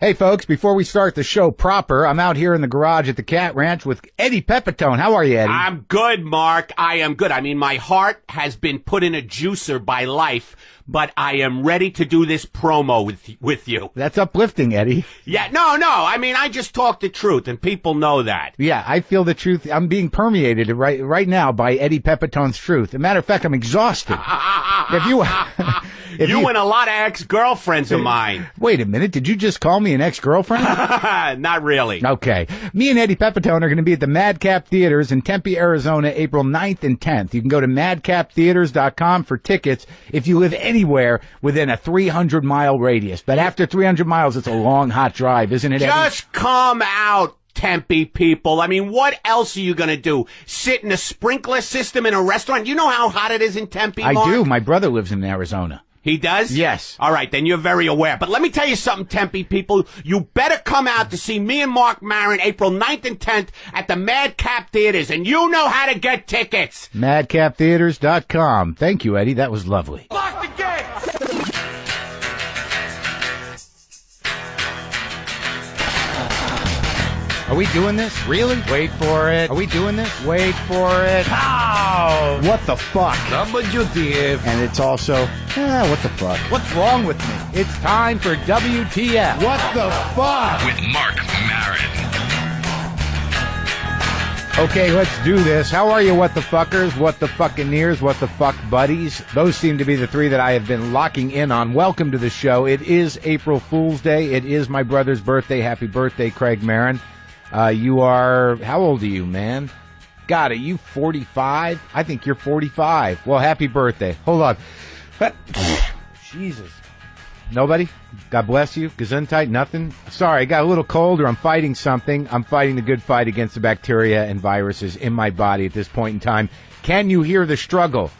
Hey, folks, before we start the show proper, I'm out here in the garage at the Cat Ranch with Eddie Pepitone. How are you, Eddie? I'm good, Mark. I am good. I mean, my heart has been put in a juicer by life, but I am ready to do this promo with you. That's uplifting, Eddie. Yeah, no. I mean, I just talk the truth, and people know that. Yeah, I feel the truth. I'm being permeated right now by Eddie Pepitone's truth. As a matter of fact, I'm exhausted. If you... You and a lot of ex-girlfriends of mine. Wait a minute. Did you just call me an ex-girlfriend? Not really. Okay. Me and Eddie Pepitone are going to be at the Madcap Theaters in Tempe, Arizona, April 9th and 10th. You can go to madcaptheaters.com for tickets if you live anywhere within a 300-mile radius. But after 300 miles, it's a long, hot drive, isn't it, Eddie? Just come out, Tempe people. I mean, what else are you going to do? Sit in a sprinkler system in a restaurant? You know how hot it is in Tempe, Mark? I do. My brother lives in Arizona. He does? Yes. All right, then you're very aware. But let me tell you something, Tempe people. You better come out to see me and Marc Maron April 9th and 10th at the Madcap Theaters, and you know how to get tickets. Madcaptheaters.com. Thank you, Eddie. That was lovely. Lock the gate! Are we doing this? Really? Wait for it. Are we doing this? Wait for it. Pow! What the fuck? WTF. And it's also, what the fuck? What's wrong with me? It's time for WTF. What the fuck? With Marc Maron. Okay, let's do this. How are you, what the fuckers? What the fucking-ears? What the fuck buddies? Those seem to be the three that I have been locking in on. Welcome to the show. It is April Fool's Day. It is my brother's birthday. Happy birthday, Craig Maron. You are, how old are you, man? God, are you 45? I think you're 45. Well, happy birthday. Hold on. Jesus. Nobody? God bless you. Gesundheit? Nothing? Sorry, I got a little cold or I'm fighting something. I'm fighting the good fight against the bacteria and viruses in my body at this point in time. Can you hear the struggle?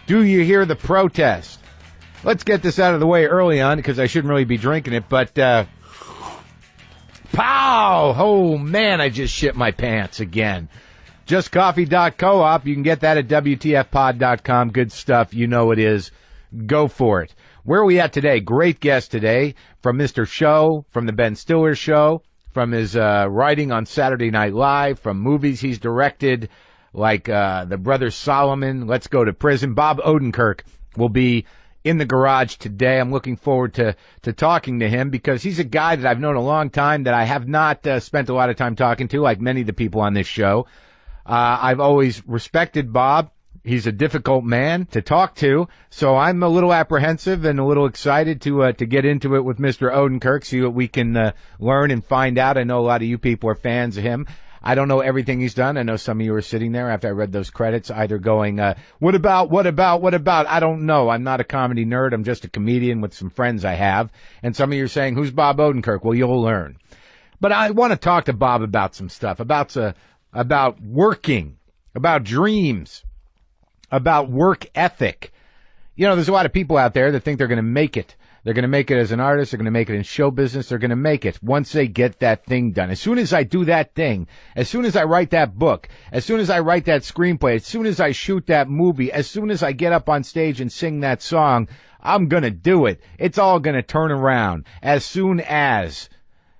Do you hear the protest? Let's get this out of the way early on because I shouldn't really be drinking it, but, pow! Oh, man, I just shit my pants again. JustCoffee.coop. You can get that at WTFpod.com. Good stuff. You know it is. Go for it. Where are we at today? Great guest today from Mr. Show, from the Ben Stiller Show, from his writing on Saturday Night Live, from movies he's directed like The Brothers Solomon, Let's Go to Prison. Bob Odenkirk will be in the garage today. I'm looking forward to talking to him because he's a guy that I've known a long time that I have not spent a lot of time talking to, like many of the people on this show. I've always respected Bob. He's a difficult man to talk to, so I'm a little apprehensive and a little excited to get into it with Mr. Odenkirk, see what we can learn and find out. I know a lot of you people are fans of him. I don't know everything he's done. I know some of you are sitting there after I read those credits either going, what about? I don't know. I'm not a comedy nerd. I'm just a comedian with some friends I have. And some of you are saying, who's Bob Odenkirk? Well, you'll learn. But I want to talk to Bob about some stuff, about working, about dreams, about work ethic. You know, there's a lot of people out there that think they're going to make it. They're going to make it as an artist. They're going to make it in show business. They're going to make it once they get that thing done. As soon as I do that thing, as soon as I write that book, as soon as I write that screenplay, as soon as I shoot that movie, as soon as I get up on stage and sing that song, I'm going to do it. It's all going to turn around as soon as.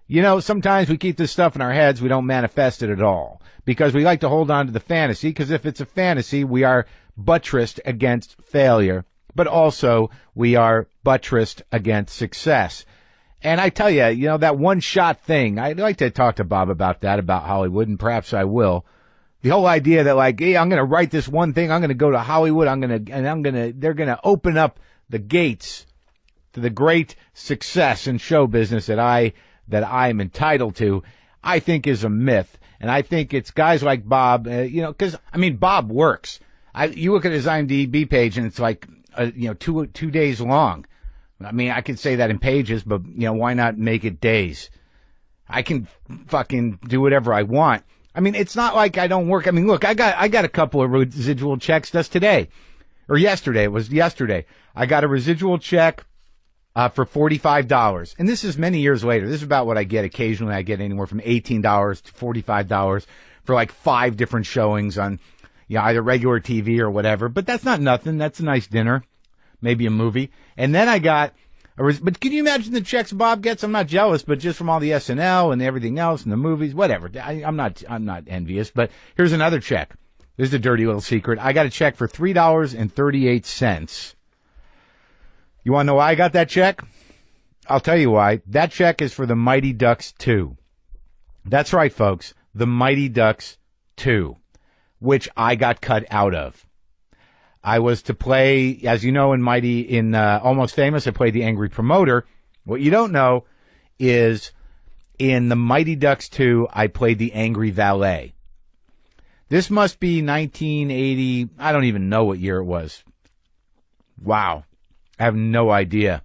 You know, sometimes we keep this stuff in our heads. We don't manifest it at all because we like to hold on to the fantasy, because if it's a fantasy, we are buttressed against failure, but also we are buttressed against success. And I tell you, you know, that one-shot thing, I'd like to talk to Bob about that, about Hollywood, and perhaps I will. The whole idea that, like, hey, I'm going to write this one thing, I'm going to go to Hollywood, they're going to open up the gates to the great success in show business that I'm entitled to, I think is a myth. And I think it's guys like Bob, you know, because, I mean, Bob works. You look at his IMDb page and it's like, you know, two days long. I mean, I could say that in pages, but, you know, why not make it days? I can fucking do whatever I want. I mean, it's not like I don't work. I mean, look, I got a couple of residual checks just today. Or yesterday. It was yesterday. I got a residual check for $45. And this is many years later. This is about what I get occasionally. I get anywhere from $18 to $45 for like 5 different showings on, you know, either regular TV or whatever. But that's not nothing. That's a nice dinner, maybe a movie. And then I got But can you imagine the checks Bob gets? I'm not jealous, but just from all the SNL and everything else and the movies, whatever. I'm not envious, but here's another check. This is a dirty little secret. I got a check for $3.38. You want to know why I got that check? I'll tell you why. That check is for the Mighty Ducks 2. That's right, folks. The Mighty Ducks 2, which I got cut out of. I was to play, as you know, in Almost Famous, I played the angry promoter. What you don't know is in the Mighty Ducks 2, I played the angry valet. This must be 1980. I don't even know what year it was. Wow. I have no idea.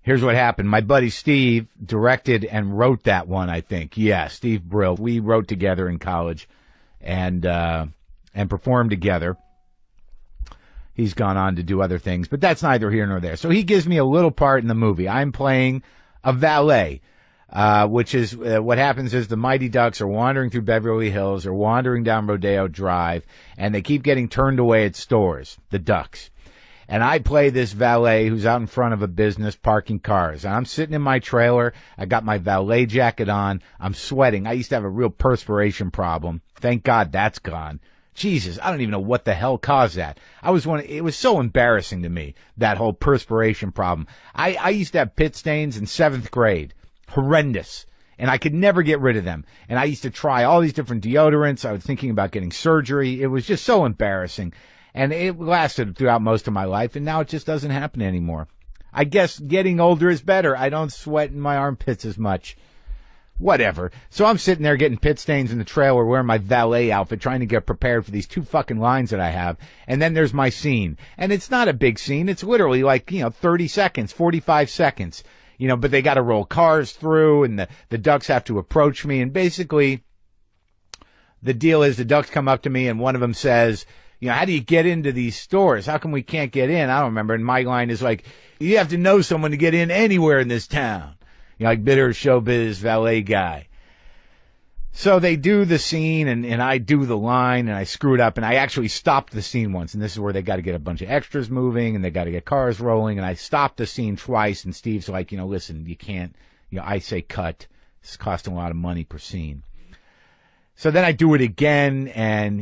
Here's what happened. My buddy Steve directed and wrote that one, I think. Yeah, Steve Brill. We wrote together in college and performed together. He's gone on to do other things, but that's neither here nor there. So he gives me a little part in the movie. I'm playing a valet, which is what happens is the Mighty Ducks are wandering through Beverly Hills or wandering down Rodeo Drive, and they keep getting turned away at stores, the Ducks. And I play this valet who's out in front of a business parking cars. And I'm sitting in my trailer. I got my valet jacket on. I'm sweating. I used to have a real perspiration problem. Thank God that's gone. Jesus, I don't even know what the hell caused that. It was so embarrassing to me, that whole perspiration problem. I used to have pit stains in 7th grade. Horrendous. And I could never get rid of them. And I used to try all these different deodorants. I was thinking about getting surgery. It was just so embarrassing. And it lasted throughout most of my life, and now it just doesn't happen anymore. I guess getting older is better. I don't sweat in my armpits as much. Whatever. So I'm sitting there getting pit stains in the trailer, wearing my valet outfit, trying to get prepared for these 2 fucking lines that I have. And then there's my scene. And it's not a big scene. It's literally 30 seconds, 45 seconds. But they got to roll cars through, and the Ducks have to approach me. And basically, the deal is the Ducks come up to me, and one of them says, how do you get into these stores? How come we can't get in? I don't remember. And my line is you have to know someone to get in anywhere in this town. Bitter showbiz valet guy. So they do the scene, and I do the line, and I screw it up, and I actually stopped the scene once. And this is where they got to get a bunch of extras moving, and they got to get cars rolling. And I stopped the scene twice, and Steve's listen, you can't, I say cut. It's costing a lot of money per scene. So then I do it again, and,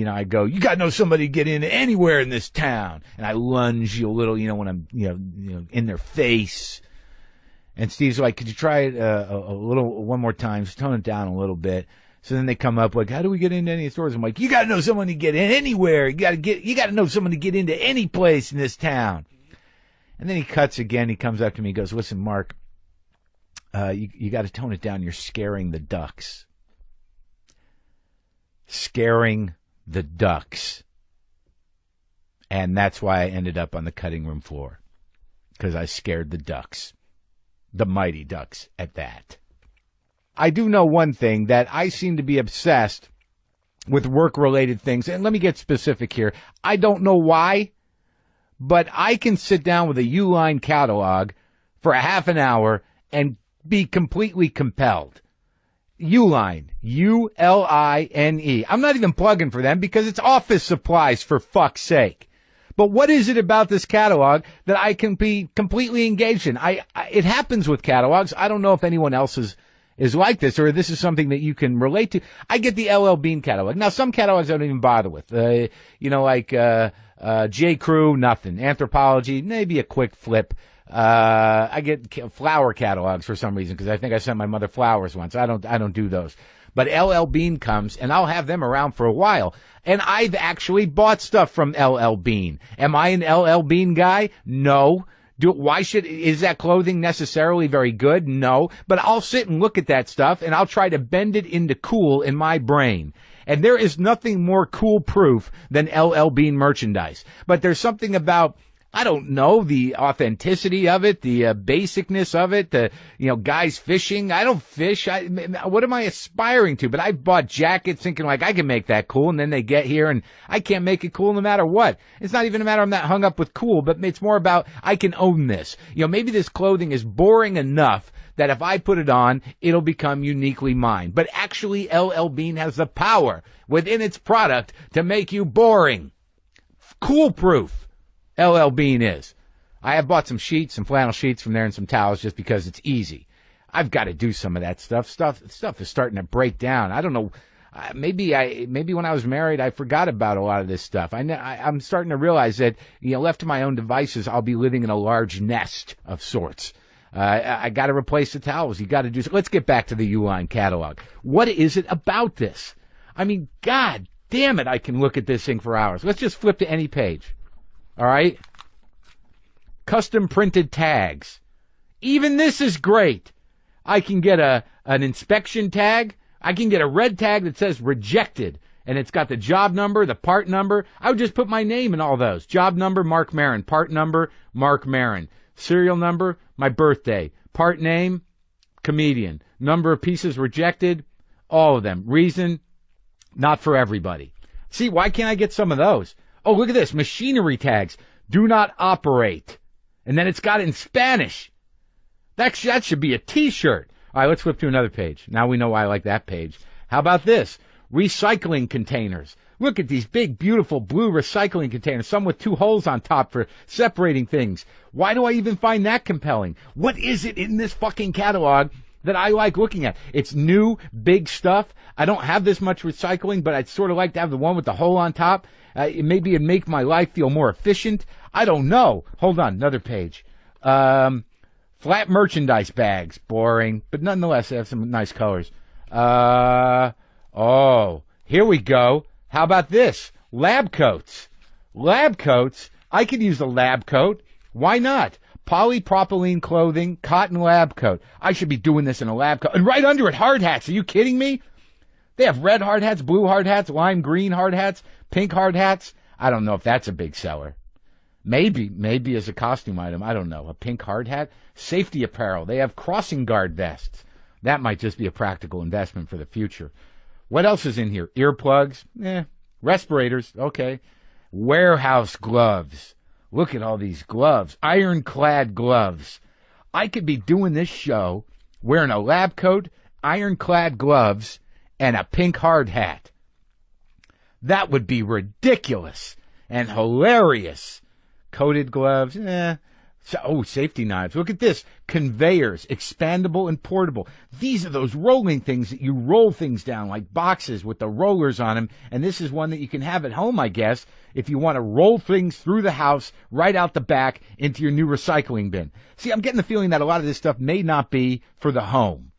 I go, you got to know somebody to get in anywhere in this town. And I lunge a little, when I'm, in their face. And Steve's like, could you try it one more time? Just tone it down a little bit. So then they come up how do we get into any stores? I'm like, you got to know someone to get in anywhere. You got to know someone to get into any place in this town. And then he cuts again. He comes up to me and goes, listen, Mark, you got to tone it down. You're scaring the Ducks. Scaring the Ducks. And that's why I ended up on the cutting room floor. Because I scared the Ducks. The Mighty Ducks at that. I do know one thing, that I seem to be obsessed with work-related things. And let me get specific here. I don't know why, but I can sit down with a Uline catalog for a half an hour and be completely compelled. Uline, U-L-I-N-E. I'm not even plugging for them because it's office supplies, for fuck's sake. But what is it about this catalog that I can be completely engaged in? It happens with catalogs. I don't know if anyone else is like this, or this is something that you can relate to. I get the LL Bean catalog. Now, some catalogs I don't even bother with. J. Crew, nothing. Anthropology, maybe a quick flip. I get flower catalogs for some reason because I think I sent my mother flowers once. I don't do those. But LL Bean comes, and I'll have them around for a while. And I've actually bought stuff from LL Bean. Am I an LL Bean guy? No. Is that clothing necessarily very good? No. But I'll sit and look at that stuff, and I'll try to bend it into cool in my brain. And there is nothing more cool proof than LL Bean merchandise. But there's something about, I don't know, the authenticity of it, the basicness of it, guys fishing. I don't fish. What am I aspiring to? But I bought jackets thinking I can make that cool, and then they get here and I can't make it cool no matter what. It's not even a matter I'm not hung up with cool, but it's more about I can own this. Maybe this clothing is boring enough that if I put it on, it'll become uniquely mine. But actually, LL Bean has the power within its product to make you boring. Cool proof. LL Bean is. I have bought some sheets, some flannel sheets from there and some towels just because it's easy. I've got to do some of that stuff. Stuff is starting to break down. I don't know. Maybe when I was married, I forgot about a lot of this stuff. I'm starting to realize that, left to my own devices, I'll be living in a large nest of sorts. I got to replace the towels. You got to do. Let's get back to the Uline catalog. What is it about this? I mean, God damn it! I can look at this thing for hours. Let's just flip to any page. All right. Custom printed tags. Even this is great. I can get an inspection tag. I can get a red tag that says rejected, and it's got the job number, the part number. I would just put my name in all those. Job number, Marc Maron. Part number, Marc Maron. Serial number, my birthday. Part name, comedian. Number of pieces rejected, all of them. Reason, not for everybody. See, why can't I get some of those? Oh, look at this. Machinery tags. Do not operate. And then it's got it in Spanish. That should be a T-shirt. All right, let's flip to another page. Now we know why I like that page. How about this? Recycling containers. Look at these big, beautiful blue recycling containers, some with 2 holes on top for separating things. Why do I even find that compelling? What is it in this fucking catalog that I like looking at? It's new, big stuff. I don't have this much recycling, but I'd sort of like to have the one with the hole on top. Maybe it'd make my life feel more efficient. I don't know. Hold on, another page. Flat merchandise bags. Boring. But nonetheless, they have some nice colors. Oh, here we go. How about this? Lab coats. Lab coats? I could use a lab coat. Why not? Polypropylene clothing, cotton lab coat. I should be doing this in a lab coat. And right under it, hard hats. Are you kidding me? They have red hard hats, blue hard hats, lime green hard hats, pink hard hats. I don't know if that's a big seller. Maybe as a costume item. I don't know. A pink hard hat. Safety apparel. They have crossing guard vests. That might just be a practical investment for the future. What else is in here? Earplugs. Respirators. Okay. Warehouse gloves. Look at all these gloves. Ironclad gloves. I could be doing this show wearing a lab coat, ironclad gloves, and a pink hard hat. That would be ridiculous and hilarious. Coated gloves, safety knives. Look at this. Conveyors, expandable and portable. These are those rolling things that you roll things down like boxes with the rollers on them. And this is one that you can have at home, I guess, if you want to roll things through the house right out the back into your new recycling bin. See, I'm getting the feeling that a lot of this stuff may not be for the home.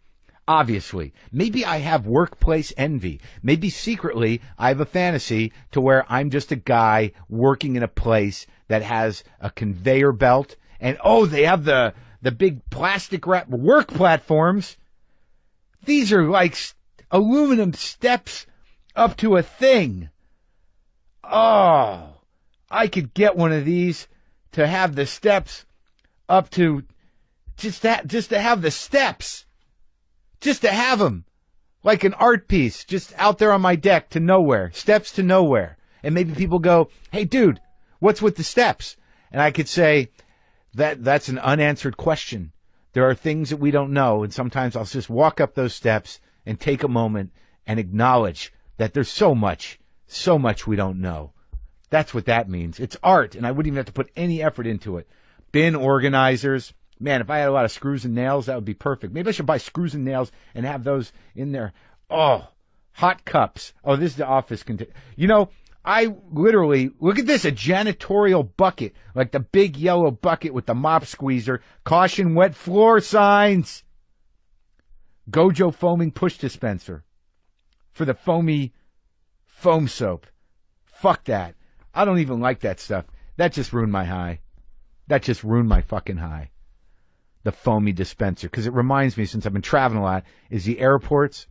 Obviously. Maybe I have workplace envy. Maybe secretly I have a fantasy to where I'm just a guy working in a place that has a conveyor belt. And, they have the big plastic wrap work platforms. These are like aluminum steps up to a thing. Oh, I could get one of these to have the steps up to, just to have the steps. Just to have them, like an art piece, just out there on my deck to nowhere, steps to nowhere. And maybe people go, hey, dude, what's with the steps? And I could say, that's an unanswered question. There are things that we don't know, and sometimes I'll just walk up those steps and take a moment and acknowledge that there's so much we don't know. That's what that means. It's art, and I wouldn't even have to put any effort into it. Bin organizers. Man, if I had a lot of screws and nails, that would be perfect. Maybe I should buy screws and nails and have those in there. Oh, hot cups. Oh, this is the office. I literally, look at this, a janitorial bucket, like the big yellow bucket with the mop squeezer. Caution, wet floor signs. Gojo foaming push dispenser for the foamy foam soap. Fuck that. I don't even like that stuff. That just ruined my high. That just ruined my fucking high. The foamy dispenser, because it reminds me, since I've been traveling a lot, is the airports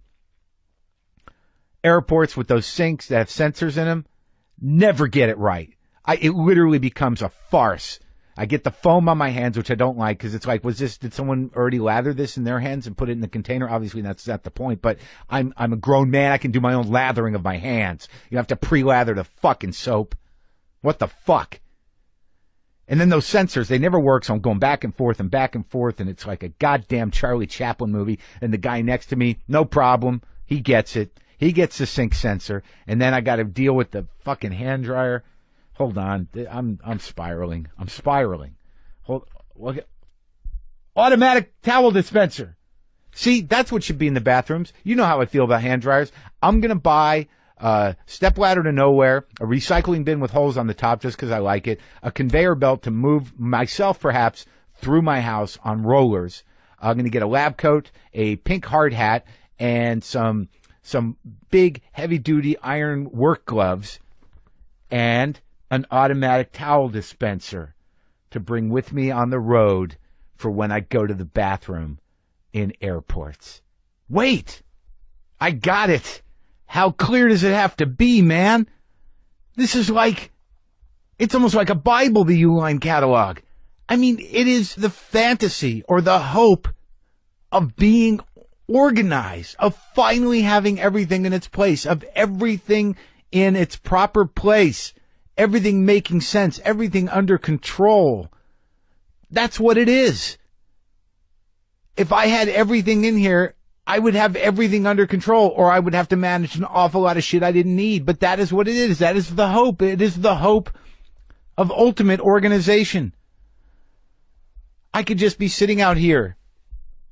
with those sinks that have sensors in them, never get it right. It literally becomes a farce. I get the foam on my hands, which I don't like, because it's like, did someone already lather this in their hands and put it in the container? Obviously, that's not the point, but I'm a grown man. I can do my own lathering of my hands. You have to pre-lather the fucking soap. What the fuck? And then those sensors, they never work, so I'm going back and forth, and it's like a goddamn Charlie Chaplin movie. And the guy next to me, no problem. He gets it. He gets the sink sensor. And then I got to deal with the fucking hand dryer. Hold on. I'm spiraling. Look at automatic towel dispenser. See, that's what should be in the bathrooms. You know how I feel about hand dryers. I'm going to buy a stepladder to nowhere, a recycling bin with holes on the top just because I like it, a conveyor belt to move myself perhaps through my house on rollers. I'm going to get a lab coat, a pink hard hat, and some big heavy-duty iron work gloves, and an automatic towel dispenser to bring with me on the road for when I go to the bathroom in airports. Wait! I got it! How clear does it have to be, man? This is it's almost like a Bible, the Uline catalog. I mean, it is the fantasy or the hope of being organized, of finally having everything in its place, of everything in its proper place, everything making sense, everything under control. That's what it is. If I had everything in here, I would have everything under control, or I would have to manage an awful lot of shit I didn't need. But that is what it is. That is the hope. It is the hope of ultimate organization. I could just be sitting out here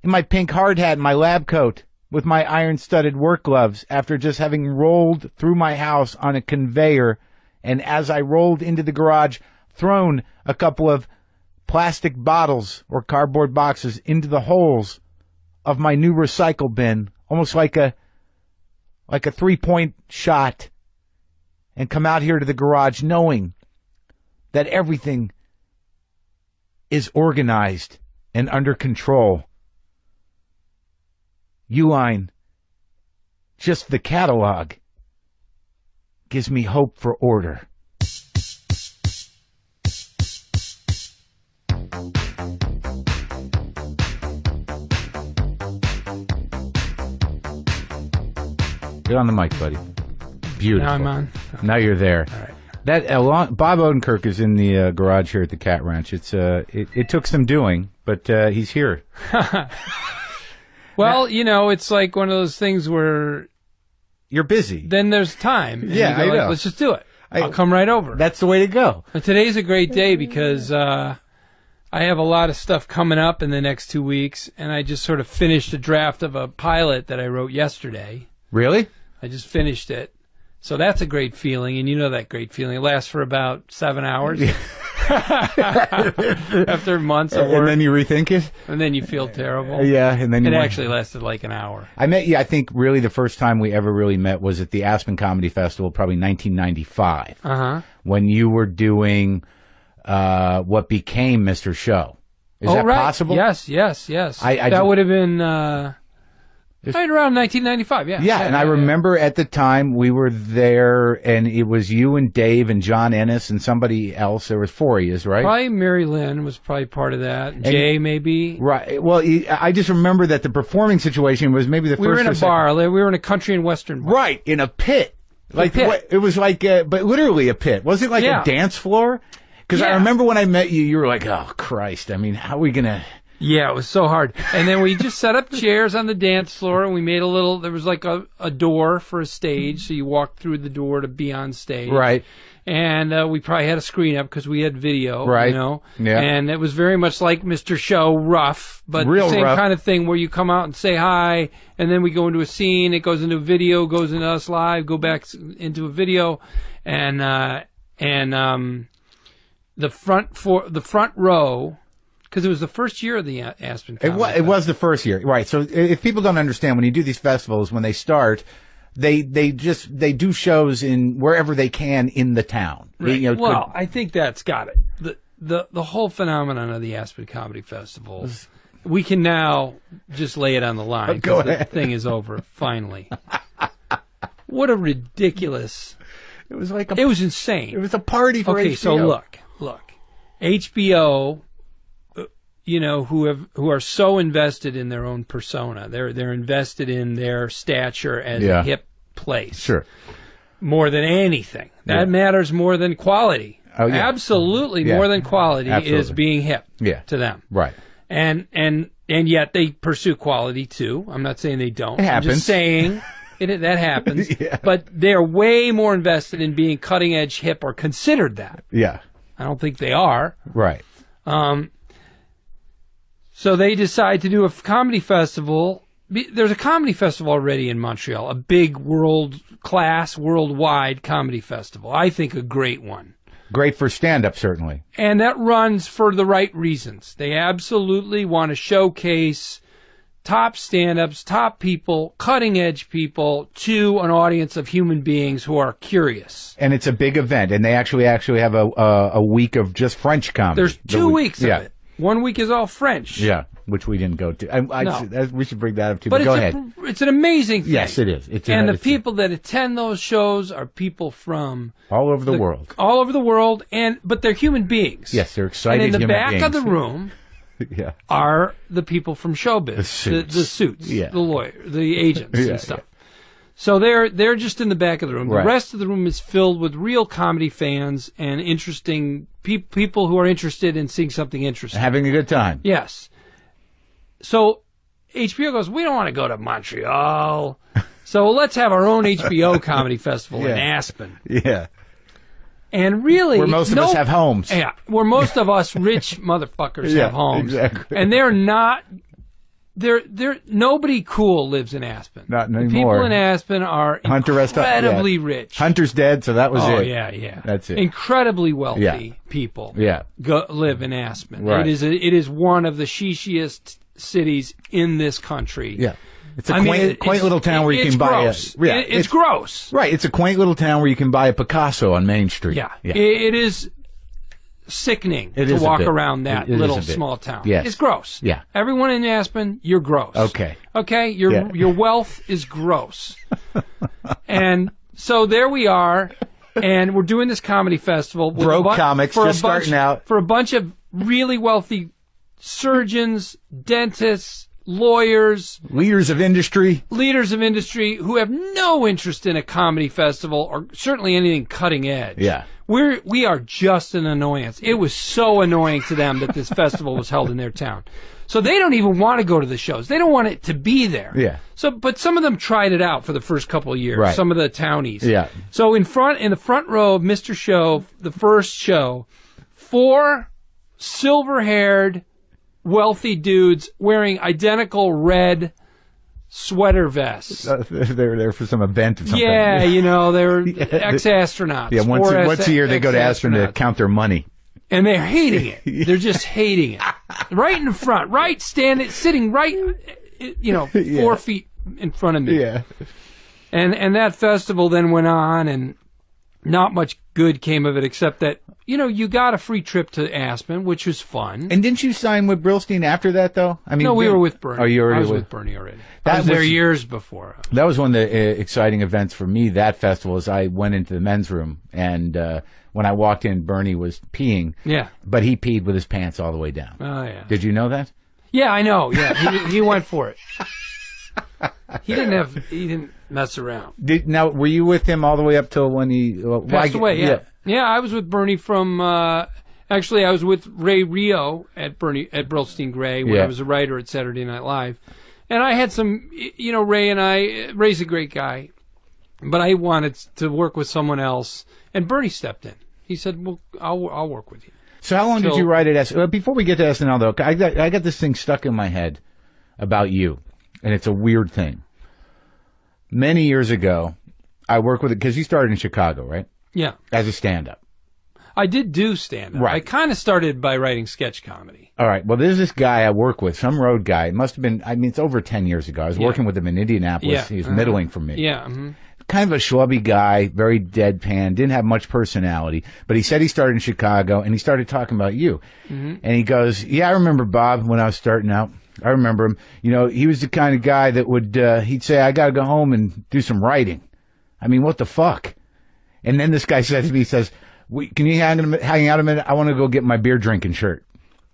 in my pink hard hat and my lab coat with my iron-studded work gloves after just having rolled through my house on a conveyor, and as I rolled into the garage, thrown a couple of plastic bottles or cardboard boxes into the holes of my new recycle bin, almost like a 3-point shot, and come out here to the garage knowing that everything is organized and under control. Uline, just the catalog, gives me hope for order. Get on the mic, buddy. Beautiful. Now I'm on. Now you're there. All right. Bob Odenkirk is in the garage here at the Cat Ranch. It took some doing, but he's here. Well, it's like one of those things where you're busy. Then there's time. And Yeah, you go I know. Let's just do it. I'll come right over. That's the way to go. But today's a great day because I have a lot of stuff coming up in the next 2 weeks, and I just sort of finished a draft of a pilot that I wrote yesterday. Really? I just finished it. So that's a great feeling, and you know that great feeling. It lasts for about 7 hours. After months of work. And then you rethink it? And then you feel terrible. Yeah, and then It actually lasted like an hour. I met you, I think, really the first time we ever really met was at the Aspen Comedy Festival, probably 1995. Uh-huh. When you were doing what became Mr. Show. Is that right. possible? Yes. That would have been right around 1995, Yeah, and I remember at the time we were there, and it was you and Dave and John Ennis and somebody else. There was 4 of you, right? Probably Mary Lynn was probably part of that. Jay, maybe. Right. Well, I just remember that the performing situation was maybe the first. We were in a bar. We were in a country and western bar. Right, in a pit. Like pit. It was like, but literally a pit. Was it like a dance floor? Because I remember when I met you, you were like, "Oh Christ! I mean, how are we gonna?" Yeah, it was so hard. And then we just set up chairs on the dance floor, and we made there was like a door for a stage, so you walked through the door to be on stage. Right. And we probably had a screen up because we had video. Right. Yeah. And it was very much like Mr. Show, rough, but Real the same rough. kind of thing where you come out and say hi, and then we go into a scene, it goes into a video, goes into us live, go back into a video, and the front row. Because it was the first year of the Aspen Comedy It was the first year, right? So if people don't understand, when you do these festivals, when they start, they do shows in wherever they can in the town. Right. I think that's got it. The whole phenomenon of the Aspen Comedy Festival, we can now just lay it on the line. Go The ahead. thing is over finally. What a ridiculous! It was like it was insane. It was a party for okay, HBO. so look, HBO. Who are so invested in their own persona. They're invested in their stature as a hip place. Sure. More than anything. That matters more than quality. Oh, yeah. Absolutely more than quality is being hip to them. Right. And yet they pursue quality too. I'm not saying they don't. It happens. I'm just saying that happens. But they're way more invested in being cutting edge hip or considered that. Yeah. I don't think they are. Right. So they decide to do a comedy festival. There's a comedy festival already in Montreal, a big world-class, worldwide comedy festival. I think a great one. Great for stand-up, certainly. And that runs for the right reasons. They absolutely want to showcase top stand-ups, top people, cutting-edge people to an audience of human beings who are curious. And it's a big event, and they actually have a week of just French comedy. There's 2 weeks of it. 1 week is all French. Yeah, which we didn't go to. No. We should bring that up too. But go ahead. It's an amazing thing. Yes, it is. The people that attend those shows are people from all over the world. All over the world, but they're human beings. Yes, they're excited And in the human back beings. of the room yeah. are the people from showbiz, the suits, yeah. the lawyer, the agents and stuff. Yeah. So they're just in the back of the room. Right. The rest of the room is filled with real comedy fans and interesting people who are interested in seeing something interesting. Having a good time. Yes. So HBO goes, we don't want to go to Montreal. So let's have our own HBO comedy festival in Aspen. Yeah. And really, where most of us have homes. Yeah, where most of us rich motherfuckers have homes. Exactly. And they're not. Nobody cool lives in Aspen. Not anymore. The people in Aspen are incredibly rich. Hunter's dead, so that was it. Oh yeah. That's it. Incredibly wealthy people. Yeah. Live in Aspen. Right. It is one of the shishiest cities in this country. Yeah. It's a quaint little town where you can buy gross. It's gross. Right. It's a quaint little town where you can buy a Picasso on Main Street. Yeah. It is sickening to walk around that little small town. Yes. It's gross. Yeah. Everyone in Aspen, you're gross. Okay. Your wealth is gross. And so there we are, and we're doing this comedy festival with broke comics just starting out for a bunch of really wealthy surgeons, dentists, lawyers, leaders of industry who have no interest in a comedy festival or certainly anything cutting edge. Yeah. We are just an annoyance. It was so annoying to them that this festival was held in their town. So they don't even want to go to the shows. They don't want it to be there. Yeah. But some of them tried it out for the first couple of years. Right. Some of the townies. Yeah. So in the front row of Mr. Show, the first show, 4 silver-haired wealthy dudes wearing identical red sweater vests. They were there for some event or something. Yeah, they were ex-astronauts. Yeah, once a year they go to Aspen to count their money. And they're hating it. They're just hating it. Right in the front, sitting right, 4 feet in front of me. Yeah. And that festival then went on, and not much good came of it, except that, you got a free trip to Aspen, which was fun. And didn't you sign with Brillstein after that, though? I mean, no, we were with Bernie. Oh, you already I was with Bernie already. I was there years before. That was one of the exciting events for me, that festival, is I went into the men's room, and when I walked in, Bernie was peeing. Yeah. But he peed with his pants all the way down. Oh, yeah. Did you know that? Yeah, I know. Yeah, he went for it. He didn't mess around. Now, were you with him all the way up till when he passed away? Yeah. I was with Bernie from. Actually, I was with Ray Rio at Brillstein Gray when I was a writer at Saturday Night Live, and I had some. Ray's a great guy, but I wanted to work with someone else, and Bernie stepped in. He said, "Well, I'll work with you." So how long did you write at before we get to SNL, though, I got this thing stuck in my head about you, and it's a weird thing. Many years ago, I worked with it, because you started in Chicago, right? Yeah. As a stand-up. I did do stand-up. Right. I kind of started by writing sketch comedy. All right. Well, there's this guy I work with, some road guy. It must have been, it's over 10 years ago. I was working with him in Indianapolis. Yeah. He was middling for me. Yeah. Mm-hmm. Kind of a schlubby guy, very deadpan, didn't have much personality, but he said he started in Chicago, and he started talking about you. Mm-hmm. And he goes, yeah, I remember Bob when I was starting out. I remember him. He was the kind of guy that would, he'd say, I got to go home and do some writing. I mean, what the fuck? And then this guy says to me, he says, can you hang out a minute? I want to go get my beer drinking shirt.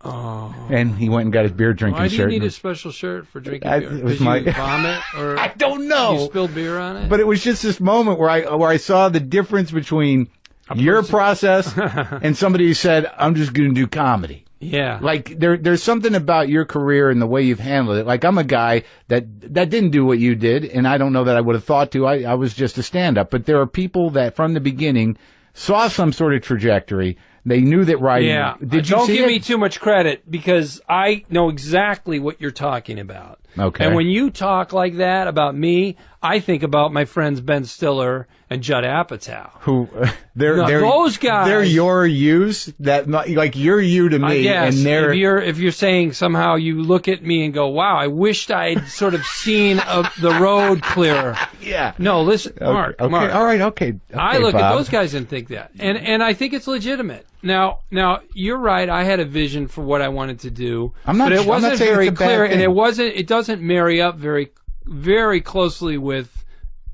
Oh. And he went and got his beer drinking shirt. Why do you need a special shirt for drinking beer? It was Did you vomit? Or I don't know. You spilled beer on it? But it was just this moment where I saw the difference between your process and somebody who said, I'm just going to do comedy. Yeah. Like, there's something about your career and the way you've handled it. Like, I'm a guy that didn't do what you did, and I don't know that I would have thought to. I was just a stand-up. But there are people that, from the beginning, saw some sort of trajectory They knew that writing. Yeah. Did you Don't see give it? me too much credit because I know exactly what you're talking about. Okay. And when you talk like that about me, I think about my friends Ben Stiller and Judd Apatow. Who they're those guys. They're your yous that like you're you to me, Yes, and they're if you're saying somehow you look at me and go, "Wow, I wished I'd sort of seen the road clearer." yeah. No, listen, Mark. Okay. Mark. All right. Okay. I look at Bob. those guys and think that, and I think it's legitimate. Now you're right. I had a vision for what I wanted to do, but it wasn't very clear, and it doesn't marry up very, very closely with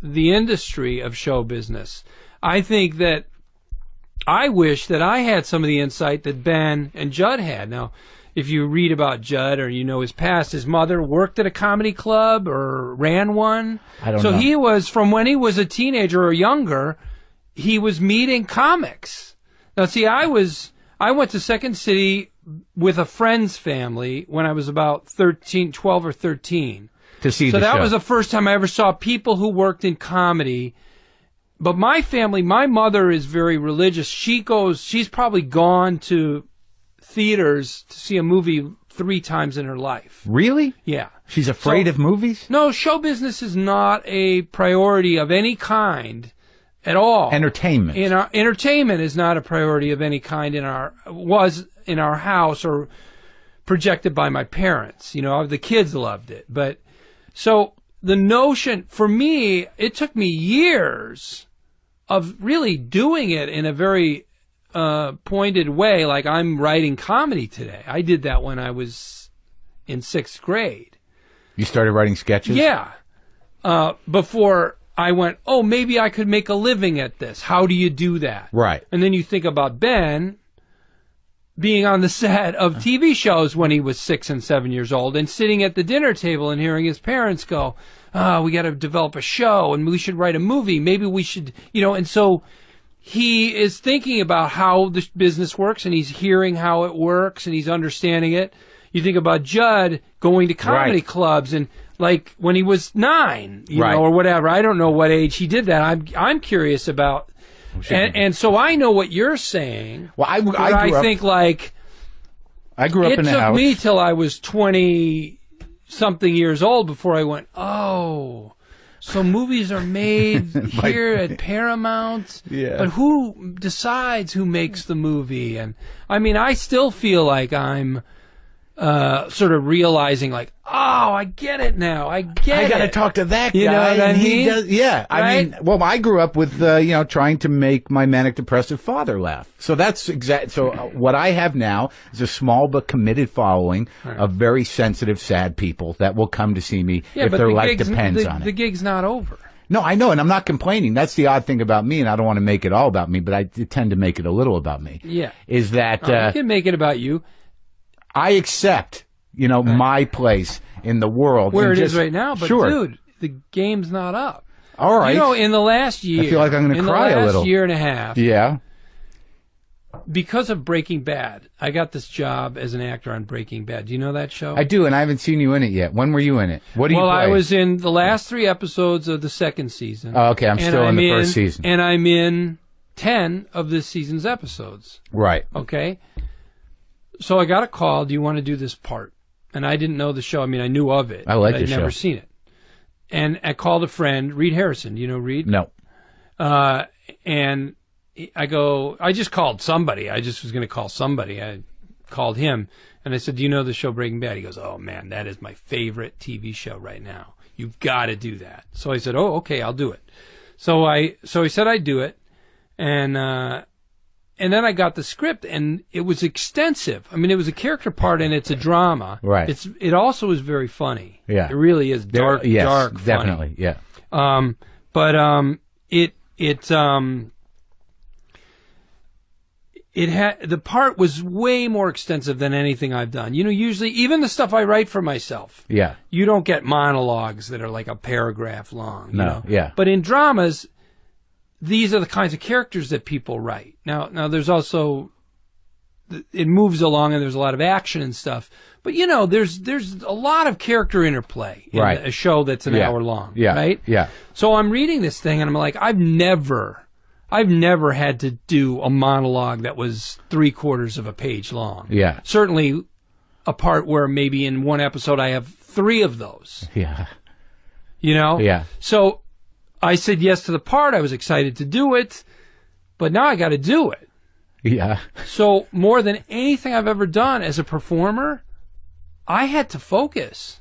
the industry of show business. I think that I wish that I had some of the insight that Ben and Judd had. Now, if you read about Judd or you know his past, his mother worked at a comedy club or ran one. I don't know. So he was, from when he was a teenager or younger, he was meeting comics. Now, see, I went to Second City with a friend's family when I was about 12 or 13. To see so the that show. was the first time I ever saw people who worked in comedy. But my family, my mother is very religious. She's probably gone to theaters to see a movie 3 times in her life. Really? Yeah. She's afraid of movies? No, show business is not a priority of any kind at all. Entertainment. Entertainment is not a priority of any kind was in our house or projected by my parents. You know, the kids loved it. But so the notion, for me, it took me years of really doing it in a very pointed way, like I'm writing comedy today. I did that when I was in 6th grade. You started writing sketches? Yeah. Before I went, oh, maybe I could make a living at this. How do you do that? Right. And then you think about Ben being on the set of TV shows when he was 6 and 7 years old and sitting at the dinner table and hearing his parents go, we got to develop a show and we should write a movie. Maybe we should, and so he is thinking about how this business works and he's hearing how it works and he's understanding it. You think about Judd going to comedy clubs and like when he was 9, you know, or whatever. I don't know what age he did that. I'm curious about. And so I know what you're saying. Well, I grew think like I grew up in a house. It took me till I was 20-something years old before I went, oh, so movies are made here at Paramount. Yeah. But who decides who makes the movie? And I mean, I still feel like I'm sort of realizing like, oh, I get it now. I got to talk to that guy. You know what I mean? He does, yeah. Right? I mean, well, I grew up with, trying to make my manic depressive father laugh. So that's So what I have now is a small but committed following of very sensitive, sad people that will come to see me if their life depends on it. The gig's not over. No, I know, and I'm not complaining. That's the odd thing about me, and I don't want to make it all about me, but I tend to make it a little about me. Yeah. Is that... you can make it about you. I accept, my place in the world. Where it is right now, but dude, the game's not up. All right. In the last year... I feel like I'm going to cry a little. In the last year and a half... Yeah. Because of Breaking Bad, I got this job as an actor on Breaking Bad. Do you know that show? I do, and I haven't seen you in it yet. When were you in it? What do you play? Well, I was in the last 3 episodes of the 2nd season. Oh, okay, I'm still in the first season. And I'm in 10 of this season's episodes. Right. Okay? So I got a call, do you want to do this part? And I didn't know the show. I mean, I knew of it. I like the show. I'd never seen it. And I called a friend, Reed Harrison. Do you know Reed? No. And I just called somebody. I just was going to call somebody. I called him, and I said, do you know the show Breaking Bad? He goes, oh, man, that is my favorite TV show right now. You've got to do that. So I said, oh, okay, I'll do it. So he said I'd do it, and then I got the script, and it was extensive. I mean, it was a character part, and it's a drama. Right. It also is very funny. Yeah. It really is dark, dark, funny. Definitely, yeah. The part was way more extensive than anything I've done. Usually, even the stuff I write for myself. Yeah. You don't get monologues that are like a paragraph long. No, yeah. But in dramas, these are the kinds of characters that people write. Now there's also, it moves along and there's a lot of action and stuff. But there's a lot of character interplay in a show that's an hour long. Yeah. Right? Yeah. So I'm reading this thing and I'm like, I've never I've never had to do a monologue that was 3/4 of a page long. Yeah. Certainly a part where maybe in one episode I have 3 of those. Yeah. You know? Yeah. So I said yes to the part. I was excited to do it, but now I got to do it. Yeah. So more than anything I've ever done as a performer, I had to focus.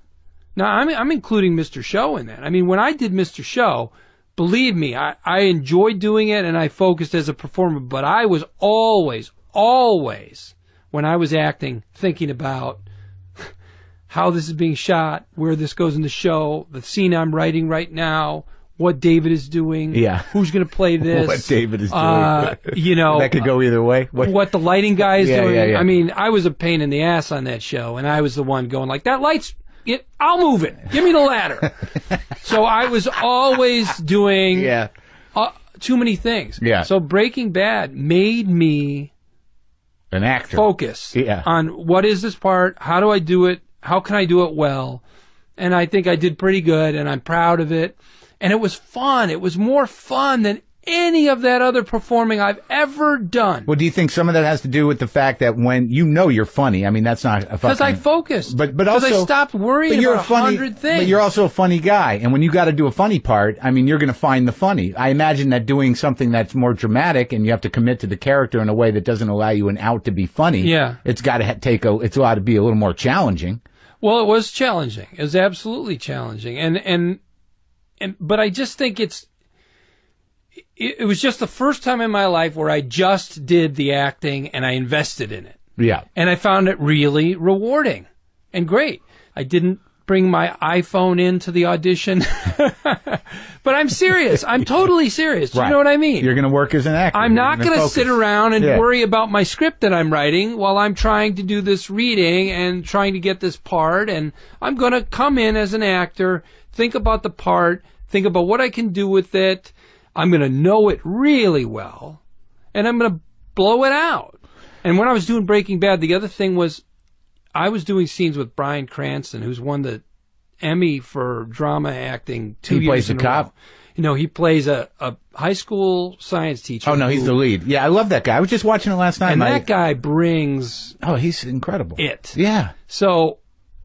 Now, I'm including Mr. Show in that. I mean, when I did Mr. Show, believe me, I enjoyed doing it and I focused as a performer, but I was always, when I was acting, thinking about how this is being shot, where this goes in the show, the scene I'm writing right now, what David is doing, who's going to play this. What David is doing. You know. That could go either way. What the lighting guy is doing. Yeah. I mean, I was a pain in the ass on that show, and I was the one going like, that light's... I'll move it. Give me the ladder. So I was always doing too many things. Yeah. So Breaking Bad made me an actor. Focus on what is this part? How do I do it? How can I do it well? And I think I did pretty good, and I'm proud of it. And it was fun. It was more fun than any of that other performing I've ever done. Well, do you think some of that has to do with the fact that when you know you're funny? I mean, that's not a fucking... Because I focused. But also... Because I stopped worrying about 100 things. But you're also a funny guy. And when you got to do a funny part, I mean, you're going to find the funny. I imagine that doing something that's more dramatic and you have to commit to the character in a way that doesn't allow you an out to be funny. Yeah. It's got to it's got to be a little more challenging. Well, it was challenging. It was absolutely challenging. But I just think it was just the first time in my life where I just did the acting and I invested in it. Yeah. And I found it really rewarding and great. I didn't bring my iPhone into the audition. But I'm serious. I'm totally serious. Do you know what I mean? You're going to work as an actor. I'm not going to sit around and worry about my script that I'm writing while I'm trying to do this reading and trying to get this part. And I'm going to come in as an actor, think about the part, think about what I can do with it. I'm going to know it really well, and I'm going to blow it out. And when I was doing Breaking Bad, the other thing was I was doing scenes with Bryan Cranston, who's won the Emmy for drama acting 2 years in a row. He plays a cop? You know, he plays a high school science teacher. Oh, no, he's the lead. Yeah, I love that guy. I was just watching it last night. And that guy brings... Oh, he's incredible. It. Yeah. So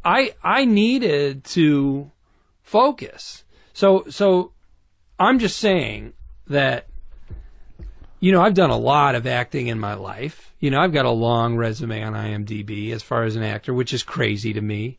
I needed to focus. So I'm just saying that, you know, I've done a lot of acting in my life. You know, I've got a long resume on IMDb as far as an actor, which is crazy to me.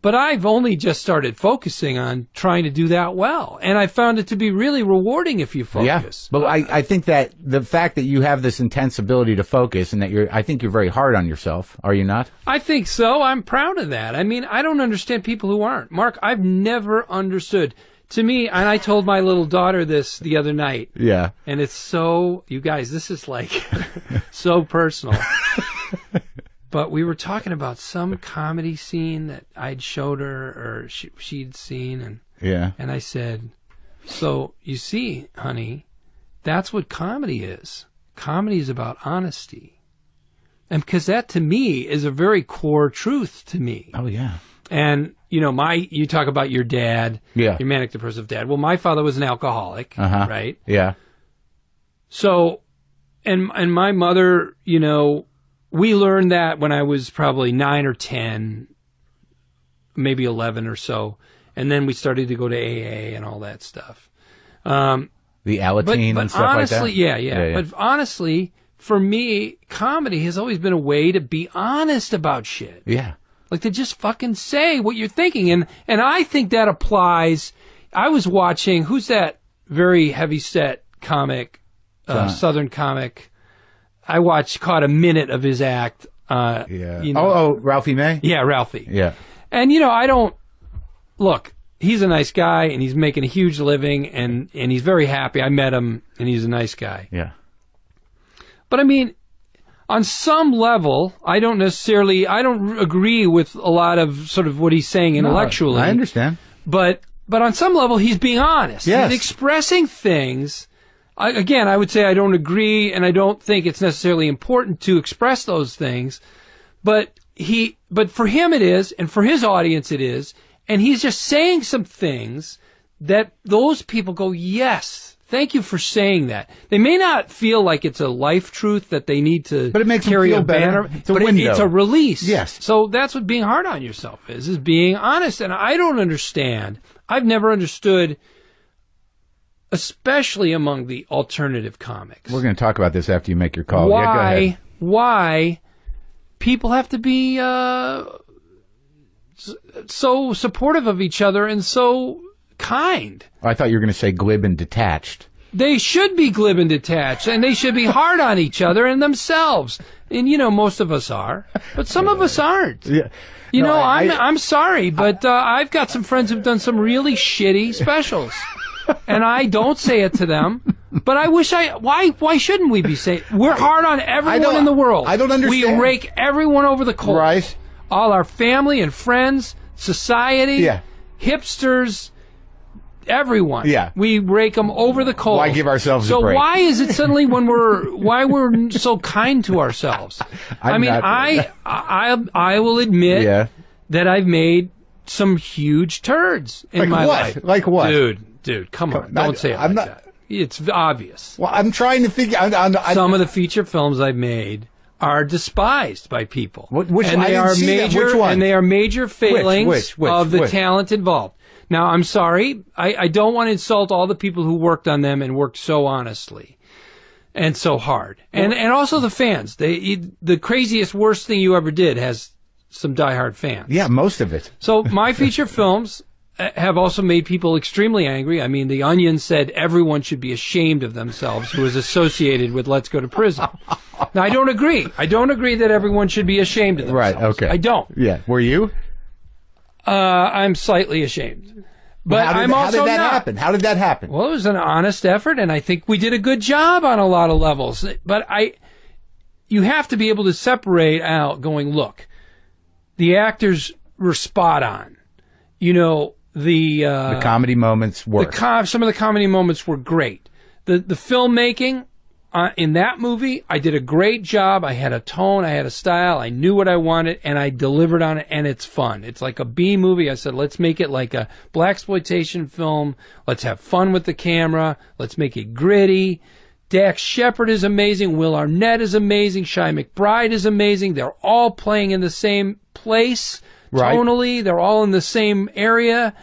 But I've only just started focusing on trying to do that well. And I found it to be really rewarding if you focus. Yeah. But I think that the fact that you have this intense ability to focus and that I think you're very hard on yourself, are you not? I think so. I'm proud of that. I mean, I don't understand people who aren't. Mark, I've never understood. To me, and I told my little daughter this the other night. Yeah. And it's so, you guys, this is like so personal. But we were talking about some comedy scene that I'd showed her or she'd seen. And I said, so you see, honey, that's what comedy is. Comedy is about honesty. And because that to me is a very core truth to me. Oh, yeah. And, you know, you talk about your dad, your manic depressive dad. Well, my father was an alcoholic, right? Yeah. So, and my mother, you know, we learned that when I was probably 9 or 10, maybe 11 or so. And then we started to go to AA and all that stuff. The Alateen and stuff honestly, like that? Yeah. But honestly, for me, comedy has always been a way to be honest about shit. Yeah. Like to just fucking say what you're thinking. And I think that applies. I was watching, who's that very heavy-set comic, Southern comic? I caught a minute of his act. You know. Ralphie May? Yeah, Ralphie. Yeah. And, you know, look, he's a nice guy and he's making a huge living and he's very happy. I met him and he's a nice guy. Yeah. But I mean, on some level, I don't agree with a lot of sort of what he's saying intellectually. No, I understand. But on some level, he's being honest. Yes. He's expressing things. Again, I would say I don't agree, and I don't think it's necessarily important to express those things. But for him it is, and for his audience it is, and he's just saying some things that those people go, yes, Thank you for saying that. They may not feel like it's a life truth that they need to But it makes carry them feel a banner, better. It's a but window. it's a release. Yes. So that's what being hard on yourself is being honest. And I don't understand. I've never understood, especially among the alternative comics. We're going to talk about this after you make your call. Yeah, go ahead. Why people have to be so supportive of each other and so kind. I thought you were going to say glib and detached. They should be glib and detached, and they should be hard on each other and themselves. And, most of us are, but some of us aren't. Yeah. I'm sorry, but I've got some friends who've done some really shitty specials. And I don't say it to them, but I wish why shouldn't we be saying, we're hard on everyone in the world. I don't understand. We rake everyone over the coals. Right. All our family and friends, society, hipsters, everyone. Yeah. We rake them over the coals. Why give ourselves so a break? why is it suddenly why we're so kind to ourselves? I will admit that I've made some huge turds in my life. Like what? Dude, come on. Don't say it like that. It's obvious. Well, I'm trying to figure some of the feature films I've made are despised by people. Which and they are major Which one? And they are major failings of the which? talent involved. Now, I'm sorry. I don't want to insult all the people who worked on them and worked so honestly and so hard. And also the fans. The craziest, worst thing you ever did has some diehard fans. Yeah, most of it. So my feature films have also made people extremely angry. I mean, The Onion said everyone should be ashamed of themselves who is associated with Let's Go to Prison. Now, I don't agree. I don't agree that everyone should be ashamed of themselves. Right, okay. I don't. Yeah. Were you? I'm slightly ashamed. But I'm also how did that not. happen? How did that happen? Well, it was an honest effort, and I think we did a good job on a lot of levels. But you have to be able to separate out going, look, the actors were spot on. The comedy moments were. Some of the comedy moments were great. The filmmaking in that movie, I did a great job. I had a tone, I had a style, I knew what I wanted, and I delivered on it, and it's fun. It's like a B movie. I said, let's make it like a blaxploitation film. Let's have fun with the camera. Let's make it gritty. Dax Shepard is amazing. Will Arnett is amazing. Shai McBride is amazing. They're all playing in the same place. Right. Tonally, they're all in the same area,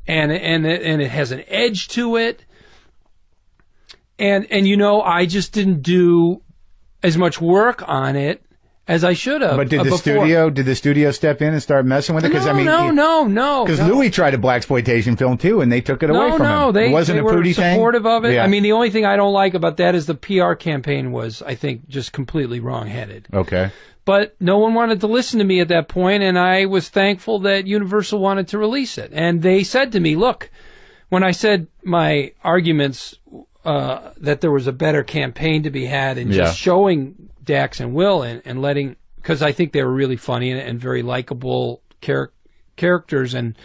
and it has an edge to it. And I just didn't do as much work on it as I should have. But did the studio step in and start messing with it? No. Because Louis tried a blaxploitation film too, and they took it away from him. They were supportive of it. Yeah. I mean, the only thing I don't like about that is the PR campaign was, I think, just completely wrong-headed. Okay. But no one wanted to listen to me at that point, and I was thankful that Universal wanted to release it. And they said to me, look, when I said my arguments that there was a better campaign to be had and just showing Dax and Will and letting, because I think they were really funny and very likable characters, and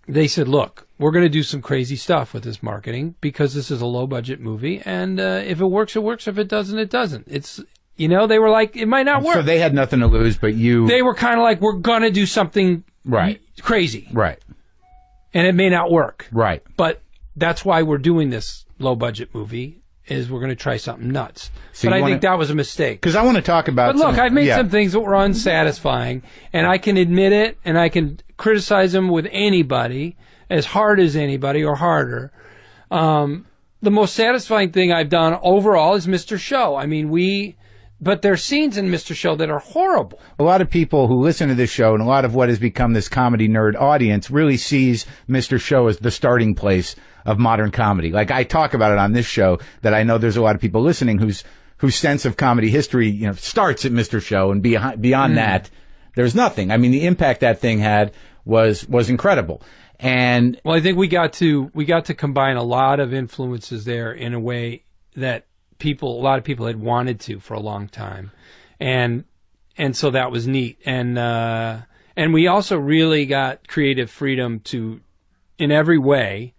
they said, look, we're going to do some crazy stuff with this marketing because this is a low-budget movie, and if it works, it works. If it doesn't, it doesn't. It's... they were like, it might not work. So they had nothing to lose, but you... They were kind of like, we're going to do something crazy. Right. And it may not work. Right. But that's why we're doing this low-budget movie, is we're going to try something nuts. So but I think that was a mistake. Because I want to talk about... But look, I've made some things that were unsatisfying, and I can admit it, and I can criticize them with anybody, as hard as anybody, or harder. The most satisfying thing I've done overall is Mr. Show. I mean, but there's scenes in Mr. Show that are horrible. A lot of people who listen to this show and a lot of what has become this comedy nerd audience really sees Mr. Show as the starting place of modern comedy. Like I talk about it on this show, that I know there's a lot of people listening whose sense of comedy history, starts at Mr. Show, and beyond that, there's nothing. I mean, the impact that thing had was incredible. And well, I think we got to combine a lot of influences there in a way that a lot of people had wanted to for a long time, and so that was neat. And we also really got creative freedom to, in every way,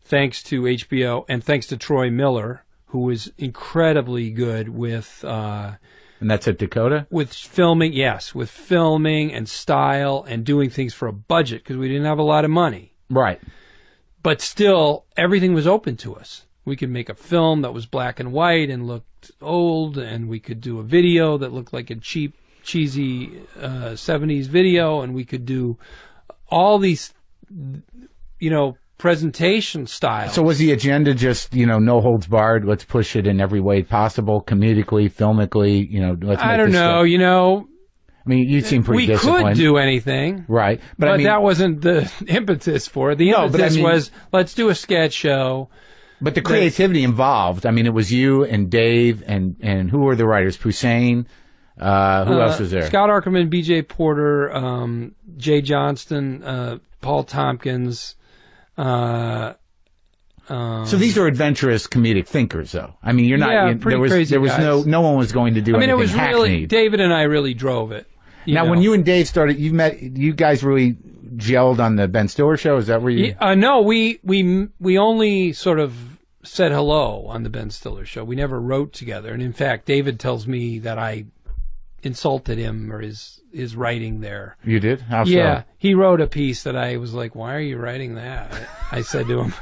thanks to HBO and thanks to Troy Miller, who was incredibly good with. And that's at Dakota? With filming, yes, with filming and style and doing things for a budget, because we didn't have a lot of money. Right. but still, everything was open to us. We could make a film that was black and white and looked old, and we could do a video that looked like a cheap, cheesy 70s video, and we could do all these, presentation styles. So was the agenda just, no holds barred, let's push it in every way possible, comedically, filmically, let's make I don't this know, stuff. I mean, you seem pretty disciplined. We could do anything. Right. But I mean, that wasn't the impetus for it. The impetus was, let's do a sketch show. But the creativity involved, I mean, it was you and Dave and who were the writers? Hussein? Who else was there? Scott Arkerman, B.J. Porter, Jay Johnston, Paul Tompkins. So these are adventurous comedic thinkers, though. I mean, you're not. Pretty crazy there was guys. no one was going to do anything it was hackneyed. really, David and I really drove it. Now, when you and Dave started, you guys really gelled on the Ben Stiller show? Is that where you? No, we only sort of said hello on the Ben Stiller show. We never wrote together. And in fact, David tells me that I insulted him or his writing there. You did? How so? Yeah, he wrote a piece that I was like, "Why are you writing that?" I said to him,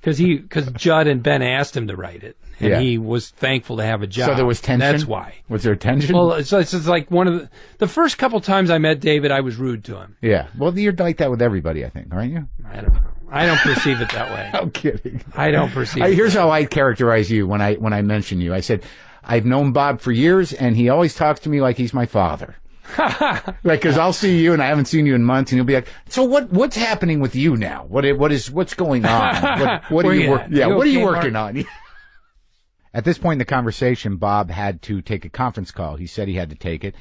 because Judd and Ben asked him to write it, and he was thankful to have a job. So there was tension. That's why. Was there tension? Well, it's like one of the first couple times I met David, I was rude to him. Yeah. Well, you're like that with everybody, I think, aren't you? I don't know. I don't perceive it that way. I'm kidding. I don't perceive it. Here's how I characterize you when I mention you. I said, I've known Bob for years, and he always talks to me like he's my father. Because I'll see you, and I haven't seen you in months, and you'll be like, "So what's happening with you now? What's going on? What are you working on?" At this point in the conversation, Bob had to take a conference call. He said he had to take it,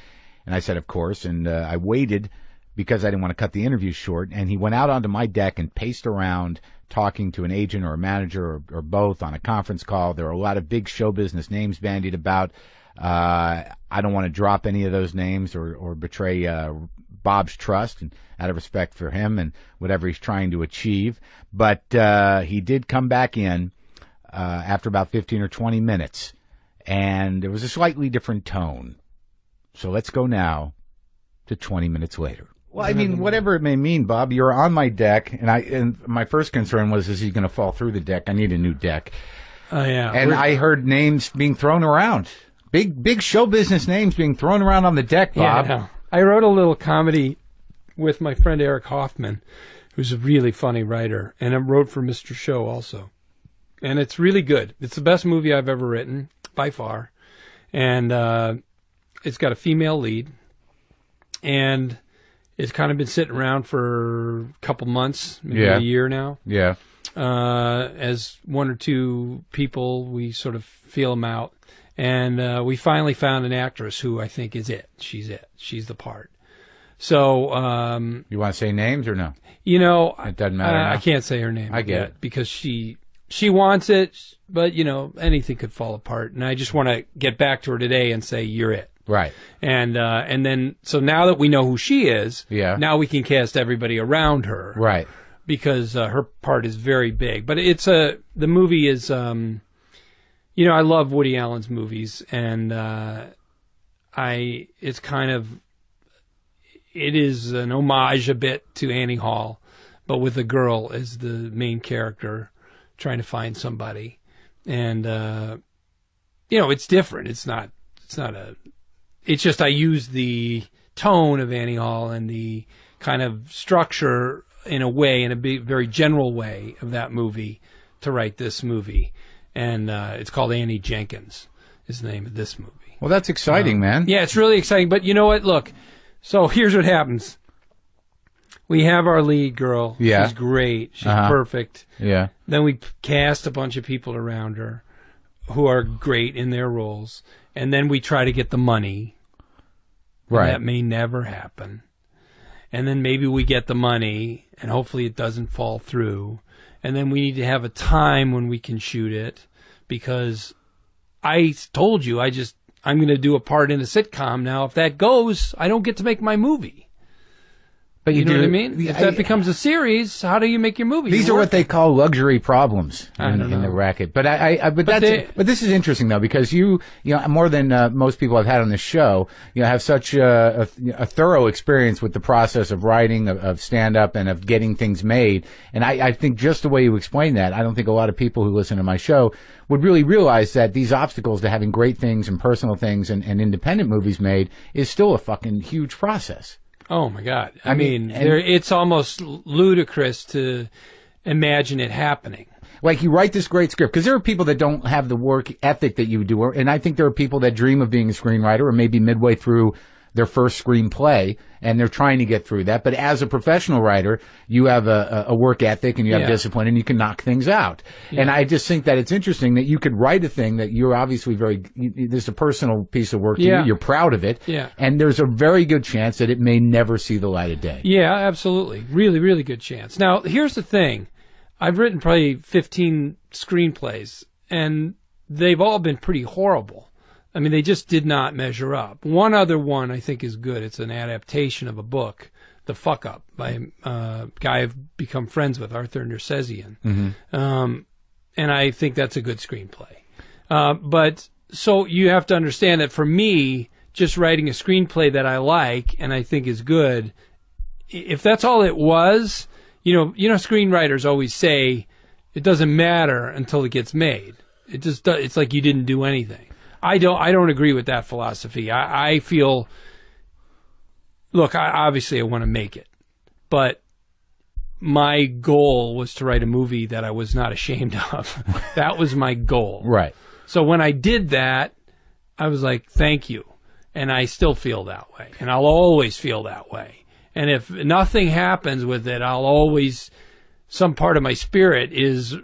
and I said, "Of course." And I waited because I didn't want to cut the interview short. And he went out onto my deck and paced around, talking to an agent or a manager or both on a conference call. There were a lot of big show business names bandied about. I don't want to drop any of those names or betray Bob's trust, and out of respect for him and whatever he's trying to achieve. But he did come back in after about 15 or 20 minutes, and there was a slightly different tone. So let's go now to 20 minutes later. Well, I mean, whatever it may mean, Bob, you're on my deck, and my first concern was, is he going to fall through the deck? I need a new deck. Yeah. And I heard names being thrown around. Big show business names being thrown around on the deck, Bob. Yeah. I wrote a little comedy with my friend Eric Hoffman, who's a really funny writer, and I wrote for Mr. Show also. And it's really good. It's the best movie I've ever written, by far. And it's got a female lead. And it's kind of been sitting around for a couple months, maybe a year now. Yeah. As one or two people, we sort of feel them out. And we finally found an actress who I think is it. She's it. She's the part. So you want to say names or no? It doesn't matter. I can't say her name. I get it because she wants it, but anything could fall apart. And I just want to get back to her today and say you're it. Right. And then so now that we know who she is, now we can cast everybody around her. Right. Because her part is very big. But the movie is. I love Woody Allen's movies, and it is an homage a bit to Annie Hall, but with a girl as the main character trying to find somebody. And, it's different. It's just I use the tone of Annie Hall and the kind of structure in a very general way of that movie to write this movie. And it's called Annie Jenkins is the name of this movie. Well, that's exciting, man. Yeah, it's really exciting. But you know what? Look, so here's what happens. We have our lead girl. Yeah. She's great. She's perfect. Yeah. Then we cast a bunch of people around her who are great in their roles. And then we try to get the money. Right. That may never happen. And then maybe we get the money, and hopefully it doesn't fall through. And then we need to have a time when we can shoot it, because I told you I'm going to do a part in a sitcom now. If that goes, I don't get to make my movie. But you know what I mean? If that becomes a series, how do you make your movie? These are what they call luxury problems in the racket. But but this is interesting though, because you know more than most people I've had on this show, have such a thorough experience with the process of writing, of stand up, and of getting things made. And I think just the way you explain that, I don't think a lot of people who listen to my show would really realize that these obstacles to having great things and personal things and independent movies made is still a fucking huge process. Oh my God! I mean, it's almost ludicrous to imagine it happening. Like you write this great script, because there are people that don't have the work ethic that you do, and I think there are people that dream of being a screenwriter, or maybe midway through their first screenplay, and they're trying to get through that. But as a professional writer, you have a work ethic and you have discipline, and you can knock things out. Yeah. And I just think that it's interesting that you could write a thing that you're obviously there's a personal piece of work to you. You're proud of it. Yeah. And there's a very good chance that it may never see the light of day. Yeah, absolutely. Really, really good chance. Now, here's the thing. I've written probably 15 screenplays, and they've all been pretty horrible. I mean, they just did not measure up. One other one I think is good. It's an adaptation of a book, The Fuck Up, by a guy I've become friends with, Arthur Nersesian. Mm-hmm. And I think that's a good screenplay. But so you have to understand that for me, just writing a screenplay that I like and I think is good, if that's all it was, screenwriters always say it doesn't matter until it gets made. It's like you didn't do anything. I don't agree with that philosophy. I feel, look, obviously I want to make it, but my goal was to write a movie that I was not ashamed of. That was my goal. Right. So when I did that, I was like, thank you. And I still feel that way. And I'll always feel that way. And if nothing happens with it, I'll always, some part of my spirit is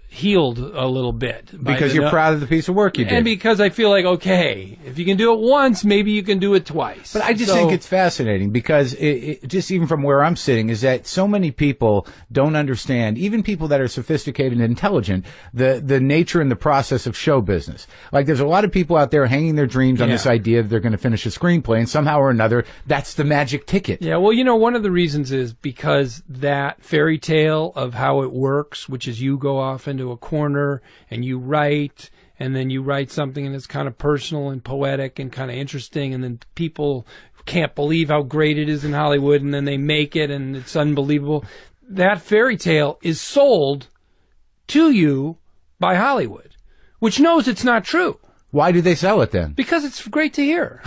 healed a little bit. Because you're proud of the piece of work you did. And because I feel like, okay, if you can do it once, maybe you can do it twice. But I just think it's fascinating because it just even from where I'm sitting is that so many people don't understand, even people that are sophisticated and intelligent, the nature and the process of show business. Like there's a lot of people out there hanging their dreams on this idea that they're going to finish a screenplay, and somehow or another, that's the magic ticket. Yeah, well, one of the reasons is because that fairy tale of how it works, which is you go off into a corner and you write, and then you write something and it's kind of personal and poetic and kind of interesting, and then people can't believe how great it is in Hollywood, and then they make it and it's unbelievable. That fairy tale is sold to you by Hollywood, which knows it's not true. Why do they sell it then? Because it's great to hear.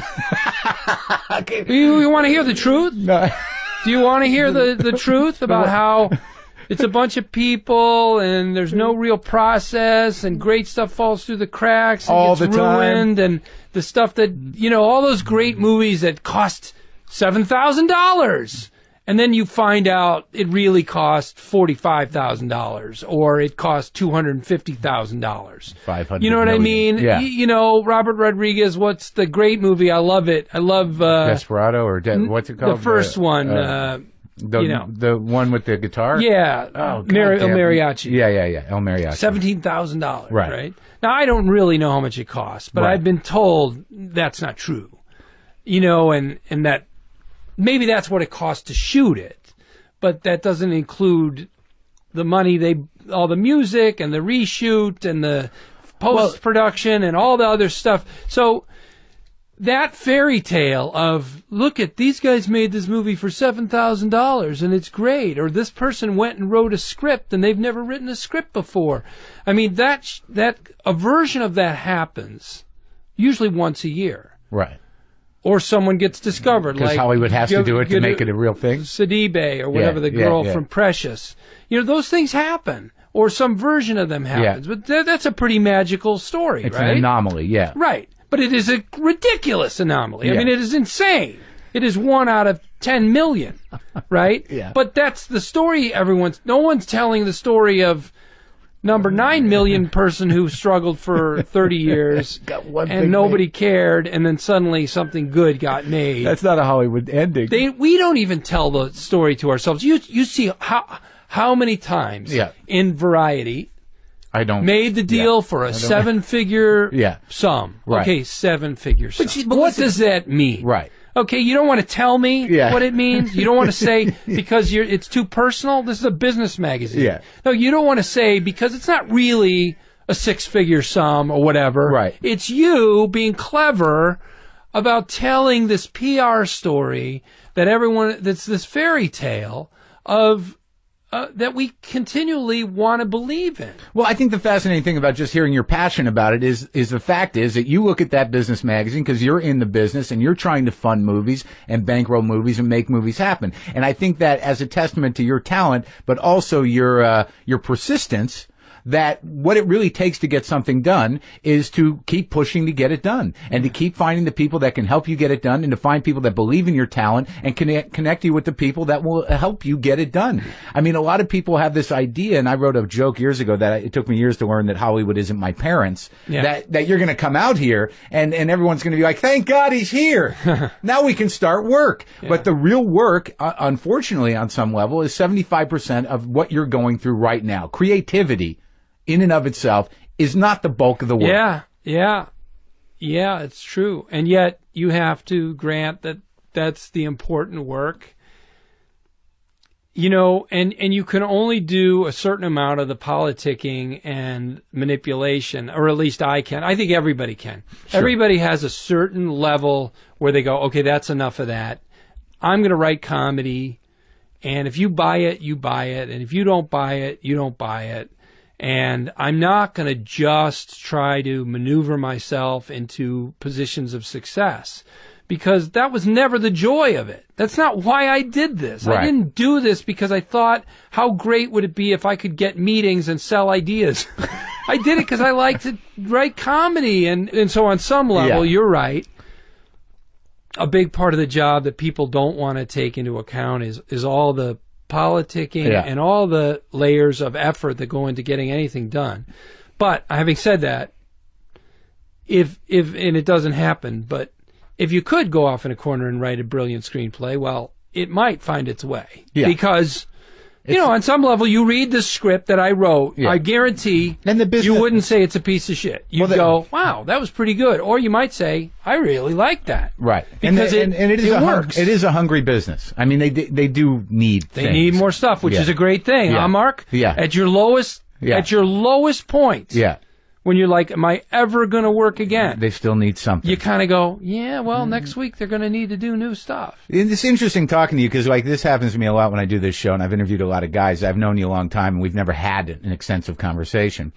You want to hear the truth? No. Do you want to hear the truth about how it's a bunch of people and there's no real process and great stuff falls through the cracks and all gets the ruined, time. And the stuff that, all those great movies that cost $7,000, and then you find out it really cost $45,000 or it cost $250,000. 500. You know what million. I mean? Yeah. Robert Rodriguez, what's the great movie? I love it. I love Desperado or what's it called? The first one. The one with the guitar? Yeah. Oh, El Mariachi. Yeah. El Mariachi. $17,000, right? Now, I don't really know how much it costs, but I've been told that's not true. And that maybe that's what it costs to shoot it, but that doesn't include the money all the music and the reshoot and the post-production and all the other stuff. So that fairy tale of, look at these guys made this movie for $7,000 and it's great, or this person went and wrote a script and they've never written a script before. I mean, that a version of that happens usually once a year. Right. Or someone gets discovered. Because like Hollywood has to do it to make it a real thing. Sidibe or whatever, the girl from Precious. Those things happen. Or some version of them happens. But that's a pretty magical story, it's right? It's an anomaly, yeah. Right. But it is a ridiculous anomaly. I mean, it is insane. It is 1 out of 10 million, right? Yeah. But that's the story no one's telling the story of number 9 million person who struggled for 30 years and nobody cared, and then suddenly something good got made. That's not a Hollywood ending. We don't even tell the story to ourselves. You see how many times in Variety made the deal for a 7-figure sum. Right. Okay, 7-figure sum. But what does that mean? Right. Okay, you don't want to tell me Yeah. what it means. You don't want to say because it's too personal. This is a business magazine. Yeah. No, you don't want to say because it's not really a six-figure sum or whatever. Right. It's you being clever about telling this PR story that's this fairy tale of that we continually want to believe in. Well, I think the fascinating thing about just hearing your passion about it is the fact is that you look at that business magazine because you're in the business and you're trying to fund movies and bankroll movies and make movies happen. And I think that as a testament to your talent, but also your persistence, that what it really takes to get something done is to keep pushing to get it done and to keep finding the people that can help you get it done and to find people that believe in your talent and connect you with the people that will help you get it done. I mean, a lot of people have this idea, and I wrote a joke years ago that it took me years to learn that Hollywood isn't my parents, that you're going to come out here and everyone's going to be like, thank God he's here. Now we can start work. Yeah. But the real work, unfortunately, on some level, is 75% of what you're going through right now. Creativity, in and of itself, is not the bulk of the work. Yeah, it's true. And yet you have to grant that that's the important work. You know, and you can only do a certain amount of the politicking and manipulation, or at least I can. I think everybody can. Sure. Everybody has a certain level where they go, okay, that's enough of that. I'm going to write comedy, and if you buy it, you buy it. And if you don't buy it, you don't buy it. And I'm not going to just try to maneuver myself into positions of success, because that was never the joy of it. That's not why I did this. Right. I didn't do this because I thought, how great would it be if I could get meetings and sell ideas? I did it because I like to write comedy. And so on some level, you're right. A big part of the job that people don't want to take into account is all the politicking and all the layers of effort that go into getting anything done. But having said that, if and it doesn't happen, but if you could go off in a corner and write a brilliant screenplay, well, it might find its way. Yeah. Because you know, on some level, you read the script that I wrote, I guarantee you wouldn't say it's a piece of shit. You'd go, wow, that was pretty good. Or you might say, I really like that. Right. Because it works. It is a hungry business. I mean, they do need They need more stuff, which is a great thing. Huh, Mark? Yeah. At your lowest point. Yeah. When you're like, am I ever going to work again? They still need something. You kind of go, yeah, well, next week they're going to need to do new stuff. It's interesting talking to you because, like, this happens to me a lot when I do this show, and I've interviewed a lot of guys. I've known you a long time, and we've never had an extensive conversation.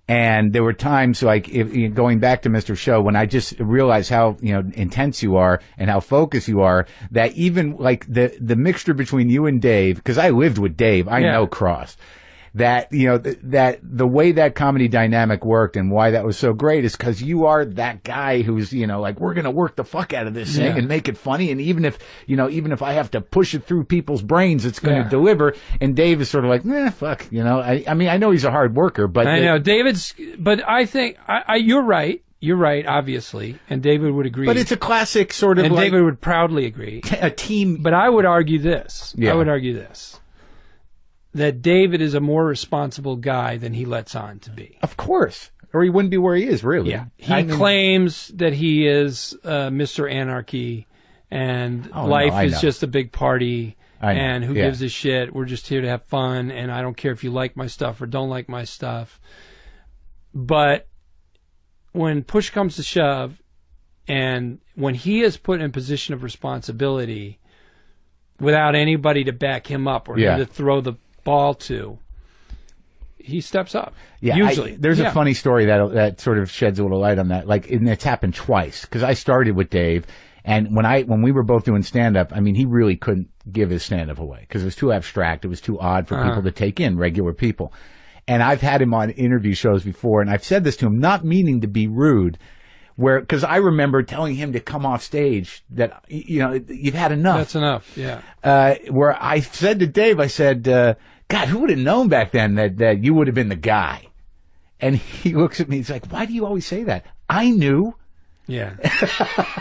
And there were times, like, going back to Mr. Show, when I just realized how, intense you are and how focused you are, that even, like, the mixture between you and Dave, because I lived with Dave, I know Cross. That, that the way that comedy dynamic worked and why that was so great is because you are that guy who's, like, we're going to work the fuck out of this thing and make it funny. And even if I have to push it through people's brains, it's going to deliver. And Dave is sort of like, fuck, I mean, I know he's a hard worker, but. I know. But I think, you're right. You're right, obviously. And David would agree. But it's a classic sort of. And David would proudly agree. A team. But I would argue this. That David is a more responsible guy than he lets on to be. Of course. Or he wouldn't be where he is, really. Yeah. He claims that he is Mr. Anarchy and life is just a big party and who gives a shit. We're just here to have fun and I don't care if you like my stuff or don't like my stuff. But when push comes to shove and when he is put in a position of responsibility without anybody to back him up or him to throw the ball to, he steps up. Yeah, usually. There's a funny story that sort of sheds a little light on that. Like, and it's happened twice because I started with Dave, and when we were both doing stand up, I mean, he really couldn't give his stand up away because it was too abstract. It was too odd for people to take in, regular people. And I've had him on interview shows before, and I've said this to him, not meaning to be rude. Because I remember telling him to come off stage that, you've had enough. That's enough, yeah. Where I said to Dave, I said, God, who would have known back then that you would have been the guy? And he looks at me, he's like, why do you always say that? I knew. Yeah.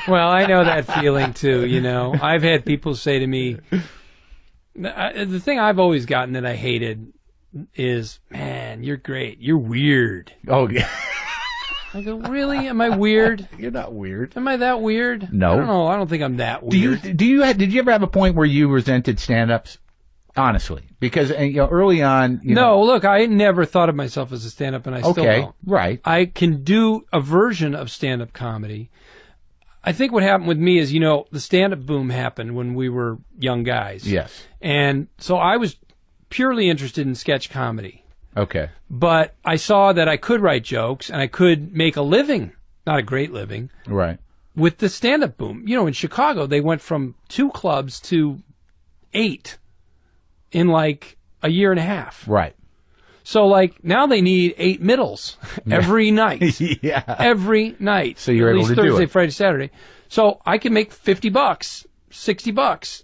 Well, I know that feeling too, I've had people say to me, the thing I've always gotten that I hated is, man, you're great. You're weird. Oh, yeah. I go, really? Am I weird? You're not weird. Am I that weird? No. I don't know. I don't think I'm that weird. Did you ever have a point where you resented stand-ups? Honestly, because early on, look, I never thought of myself as a stand-up, and I still don't. Right. I can do a version of stand-up comedy. I think what happened with me is, the stand-up boom happened when we were young guys. Yes. And so I was purely interested in sketch comedy. Okay. But I saw that I could write jokes and I could make a living, not a great living, right, with the stand-up boom. In Chicago, they went from 2 clubs to 8 in like a year and a half. Right. So now they need 8 middles every night. Yeah. Every night. So you're at able least to do Thursday, it. Friday, Saturday. So I can make $50, $60,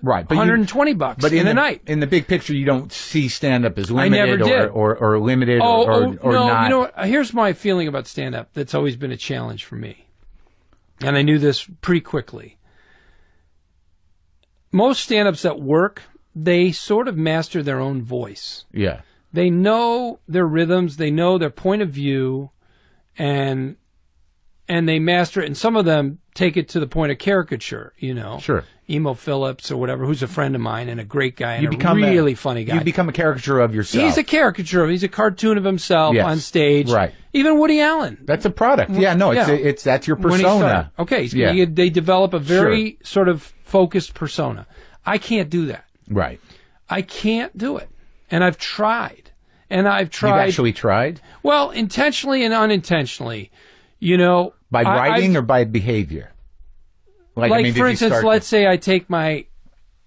right, but $120 in a night. In the big picture, you don't see stand-up as limited I never did. or limited no, not. You know what? Here's my feeling about stand-up that's always been a challenge for me. And I knew this pretty quickly. Most stand-ups that work, they sort of master their own voice. Yeah. They know their rhythms, they know their point of view, and they master it. And some of them take it to the point of caricature, Sure. Emo Phillips or whatever, who's a friend of mine and a great guy and a really funny guy. You become a caricature of yourself. He's a caricature. He's a cartoon of himself on stage. Right. Even Woody Allen. That's a product. Yeah, no, it's that's your When he persona. started. Okay, they develop a very sort of focused persona. I can't do that. Right. I can't do it. And I've tried. You've actually tried? Well, intentionally and unintentionally. By writing or by behavior? For instance, let's say I take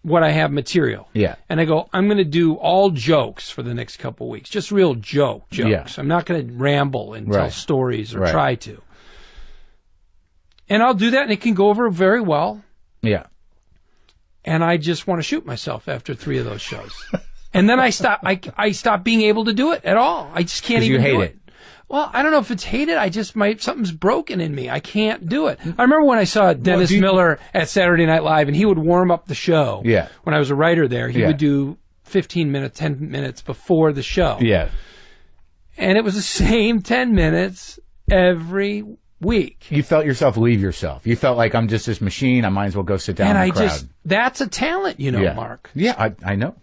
what I have material. Yeah. And I go, I'm going to do all jokes for the next couple of weeks. Just real jokes. Yeah. I'm not going to ramble and tell stories or Right. try to. And I'll do that and it can go over very well. Yeah. And I just want to shoot myself after 3 of those shows. And then I stop. I stop being able to do it at all. I just can't even do it. Well, I don't know if it's hated. I just something's broken in me. I can't do it. I remember when I saw Dennis Miller at Saturday Night Live, and he would warm up the show. Yeah. When I was a writer there, he would do 15 minutes, 10 minutes before the show. Yeah. And it was the same 10 minutes every week. You felt yourself leave yourself. You felt like, I'm just this machine. I might as well go sit down in the crowd. That's a talent, Mark. Yeah, I know.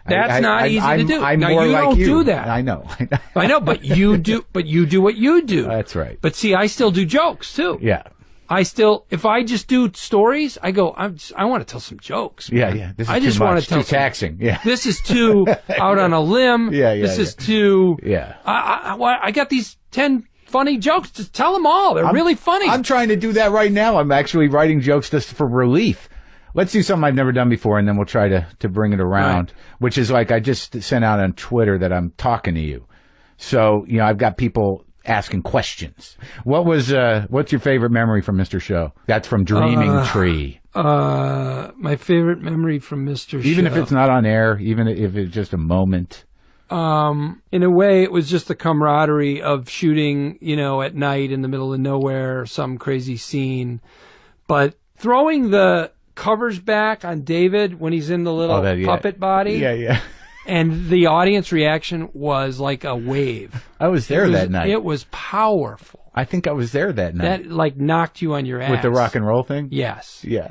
That's not easy to do. I'm now, more you like don't you. do that. I know. I know, but you do what you do. That's right. But see, I still do jokes, too. Yeah. If I just do stories, I go, I want to tell some jokes. Man. Yeah. This is I just too want much. to tell too taxing. Yeah. This is too out on a limb. Yeah. This is too. Yeah. I got these 10 funny jokes. Just tell them all. They're really funny. I'm trying to do that right now. I'm actually writing jokes just for relief. Let's do something I've never done before, and then we'll try to bring it around, right. Which is like I just sent out on Twitter that I'm talking to you. So, I've got people asking questions. What's your favorite memory from Mr. Show? That's from Dreaming Tree. My favorite memory from Mr. Show. Even if it's not on air, even if it's just a moment. In a way, it was just the camaraderie of shooting, at night in the middle of nowhere, some crazy scene. But throwing the covers back on David when he's in the little puppet body. Yeah. And the audience reaction was like a wave. I was there that night. It was powerful. I think I was there that night. That knocked you on your ass. With the rock and roll thing? Yes. Yeah.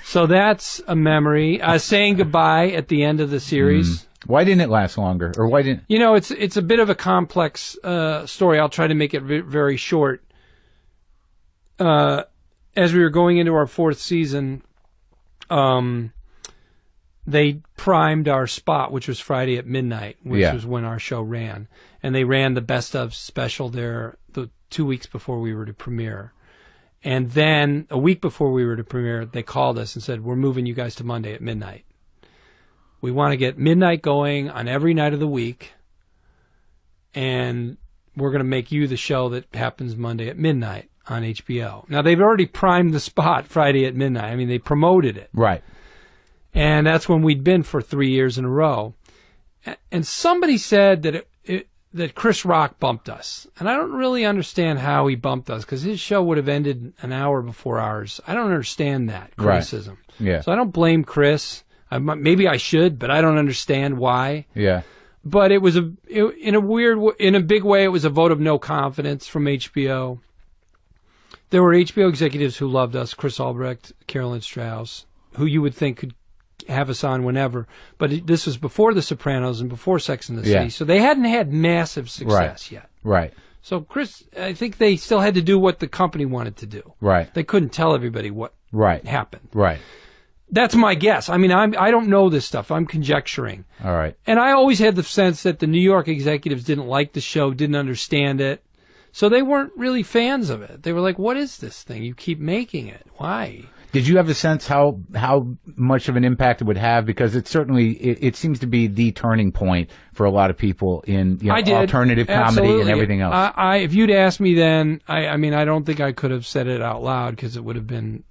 So that's a memory. Saying goodbye at the end of the series. Why didn't it last longer? Or why didn't... it's a bit of a complex story. I'll try to make it very short. As we were going into our 4th season... they primed our spot, which was Friday at midnight, which was when our show ran. And they ran the best of special there the 2 weeks before we were to premiere. And then a week before we were to premiere, they called us and said, we're moving you guys to Monday at midnight. We want to get midnight going on every night of the week. And we're going to make you the show that happens Monday at midnight on HBO. Now, they've already primed the spot Friday at midnight. I mean, they promoted it. Right. And that's when we'd been for 3 years in a row. And somebody said that that Chris Rock bumped us. And I don't really understand how he bumped us, because his show would have ended an hour before ours. I don't understand that criticism. Right. Yeah. So I don't blame Chris. Maybe I should, but I don't understand why. Yeah. But it was in a big way, it was a vote of no confidence from HBO. There were HBO executives who loved us, Chris Albrecht, Carolyn Strauss, who you would think could have us on whenever. But this was before The Sopranos and before Sex and the City, so they hadn't had massive success yet. Right. So Chris, I think they still had to do what the company wanted to do. Right. They couldn't tell everybody what happened. Right. That's my guess. I mean, I don't know this stuff. I'm conjecturing. All right. And I always had the sense that the New York executives didn't like the show, didn't understand it. So they weren't really fans of it. They were like, what is this thing? You keep making it. Why? Did you have a sense how much of an impact it would have? Because it certainly it seems to be the turning point for a lot of people in alternative comedy and everything else. If you'd asked me then, I mean, I don't think I could have said it out loud because it would have been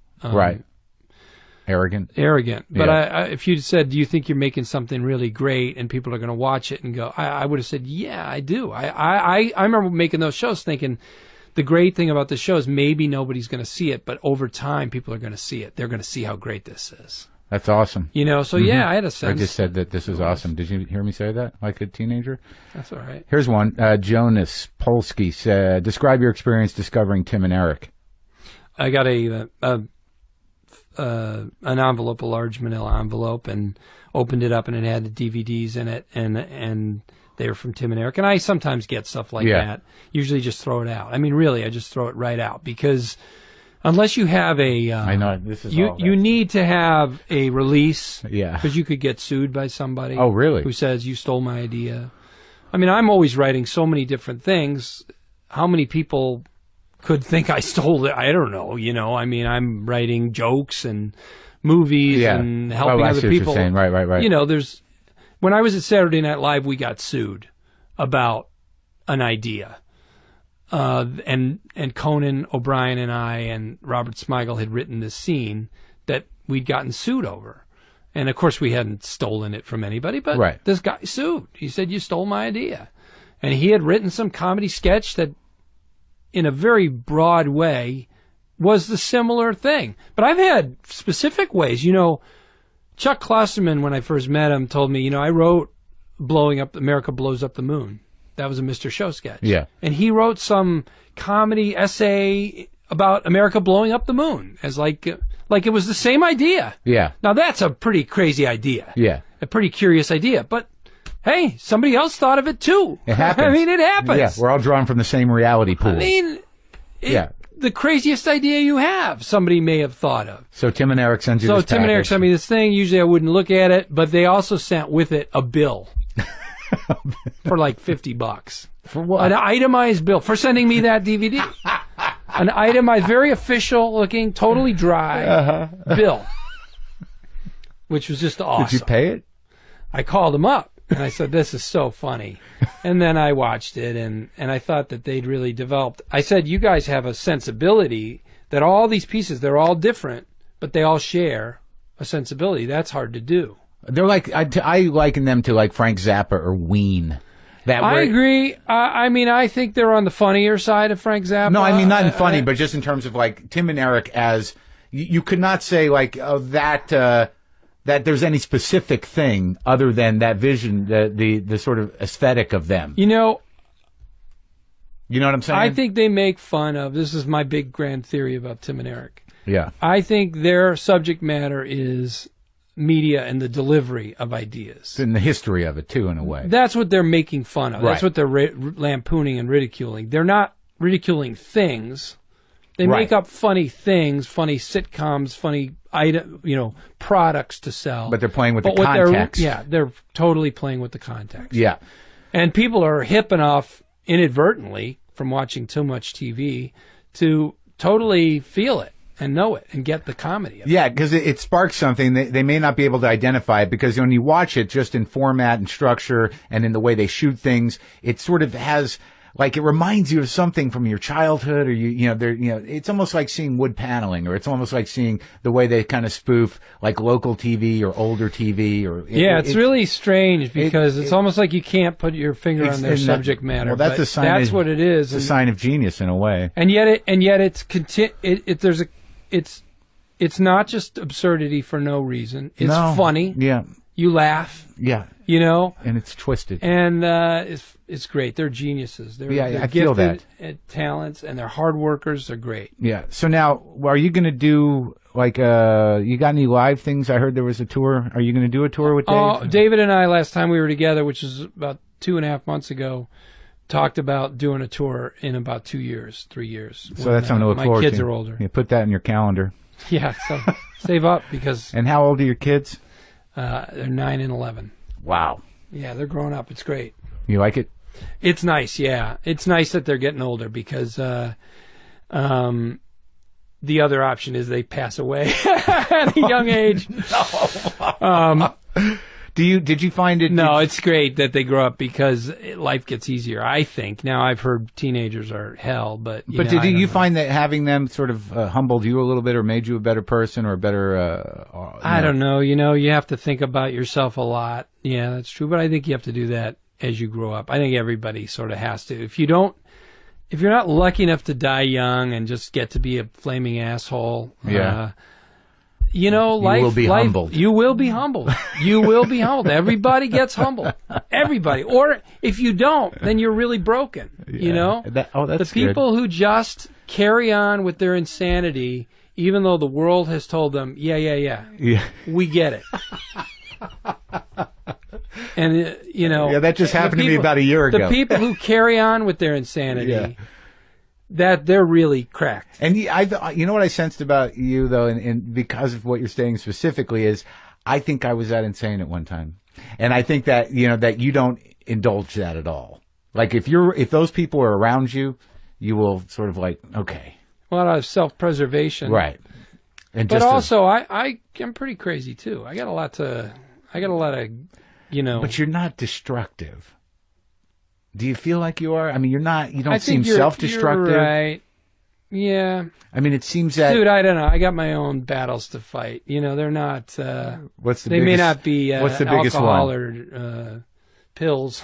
arrogant. But if you'd said, do you think you're making something really great and people are going to watch it and go, I would have said, yeah, I do. I remember making those shows thinking, the great thing about the show is maybe nobody's going to see it, but over time, people are going to see it. They're going to see how great this is. That's awesome. So yeah, I had a sense. I just said that this is awesome. Did you hear me say that like a teenager? That's all right. Here's one. Jonas Polsky said, describe your experience discovering Tim and Eric. I got an envelope, a large manila envelope, and opened it up, and it had the DVDs in it, and they were from Tim and Eric. And I sometimes get stuff like that. Usually just throw it out. I mean, really, I just throw it right out because unless you have I know, this is you need to have a release. Yeah. Because you could get sued by somebody. Oh, really? Who says you stole my idea. I mean, I'm always writing so many different things. How many people could think I stole it? I don't know. I mean, I'm writing jokes and movies and helping other people. What you're saying. Right. When I was at Saturday Night Live, we got sued about an idea. And Conan O'Brien and I and Robert Smigel had written this scene that we'd gotten sued over. And, of course, we hadn't stolen it from anybody, but this guy sued. He said, you stole my idea. And he had written some comedy sketch that, in a very broad way, was the similar thing. But I've had specific ways. Chuck Klosterman, when I first met him, told me, I wrote America Blows Up the Moon. That was a Mr. Show sketch. Yeah. And he wrote some comedy essay about America blowing up the moon as like it was the same idea. Yeah. Now that's a pretty crazy idea. Yeah. A pretty curious idea. But hey, somebody else thought of it too. It happens. I mean, it happens. Yeah, we're all drawn from the same reality pool. I mean, the craziest idea you have, somebody may have thought of. So Tim and Eric sent you this Tim and Eric sent me this thing. Usually I wouldn't look at it, but they also sent with it a bill for like $50. For what? An itemized bill for sending me that DVD. An itemized, very official looking, totally dry bill, which was just awesome. Did you pay it? I called them up. And I said, this is so funny. And then I watched it, and I thought that they'd really developed. I said, you guys have a sensibility that all these pieces, they're all different, but they all share a sensibility. That's hard to do. They're like, I liken them to like Frank Zappa or Ween. I agree. I mean, I think they're on the funnier side of Frank Zappa. No, I mean, not in funny, but just in terms of like Tim and Eric as, you could not say like, that there's any specific thing other than that vision, the sort of aesthetic of them. You know what I'm saying? I think they make fun of, this is my big grand theory about Tim and Eric. Yeah. I think their subject matter is media and the delivery of ideas. And the history of it, too, in a way. That's what they're making fun of. Right. That's what they're lampooning and ridiculing. They're not ridiculing things. They make up funny things, funny sitcoms, funny products to sell. But they're playing with the context. They're totally playing with the context. Yeah. And people are hip enough inadvertently from watching too much TV to totally feel it and know it and get the comedy of it. Yeah, because it sparks something. They may not be able to identify it because when you watch it just in format and structure and in the way they shoot things, it sort of has... Like it reminds you of something from your childhood, or it's almost like seeing wood paneling, or it's almost like seeing the way they kind of spoof like local TV or older TV. It's really strange because it's almost like you can't put your finger on their subject matter. Well, that's a sign. That's what it is. It's a sign of genius in a way. And yet it's not just absurdity for no reason. It's funny. Yeah. You laugh. Yeah. you know. And it's twisted. And it's great. They're geniuses. They're I feel that. At talents, and they're hard workers. They're great. Yeah. So now, are you going to do like you got any live things? I heard there was a tour. Are you going to do a tour with Dave? Oh, David and I last time we were together, which was about 2.5 months ago, talked about doing a tour in about 2 years, 3 years. So that's something to look forward to. My kids are older. Yeah, put that in your calendar. Yeah. So save up because. And how old are your kids? They're 9 and 11. Wow. Yeah, they're growing up. It's great. You like it? It's nice, yeah. It's nice that they're getting older because the other option is they pass away at a young age. Did you find it? No, it's great that they grow up because life gets easier, I think. Now, I've heard teenagers are hell, but did you find that having them sort of humbled you a little bit or made you a better person or a better... I don't know. You have to think about yourself a lot. Yeah, that's true, but I think you have to do that as you grow up. I think everybody sort of has to. If you're not lucky enough to die young and just get to be a flaming asshole, life you will be humbled. You will be humbled. You will be humbled. Everybody gets humbled. Everybody. Or if you don't, then you're really broken. Yeah. That's the people who just carry on with their insanity, even though the world has told them, yeah, we get it. And that just happened to me about a year ago. The people who carry on with their insanity, that they're really cracked. And you know what I sensed about you though, and because of what you're saying specifically is, I think I was that insane at one time, and I think that that you don't indulge that at all. Like if those people are around you, you will sort of like okay. A lot of self-preservation, right? And but also I'm pretty crazy too. I got a lot of. But you're not destructive. Do you feel like you are? I mean, you're not. You don't seem self-destructive. You're right. Yeah. I mean, it seems that. Dude, I don't know. I got my own battles to fight. They're not. They may not be. What's the biggest alcohol one? Or pills.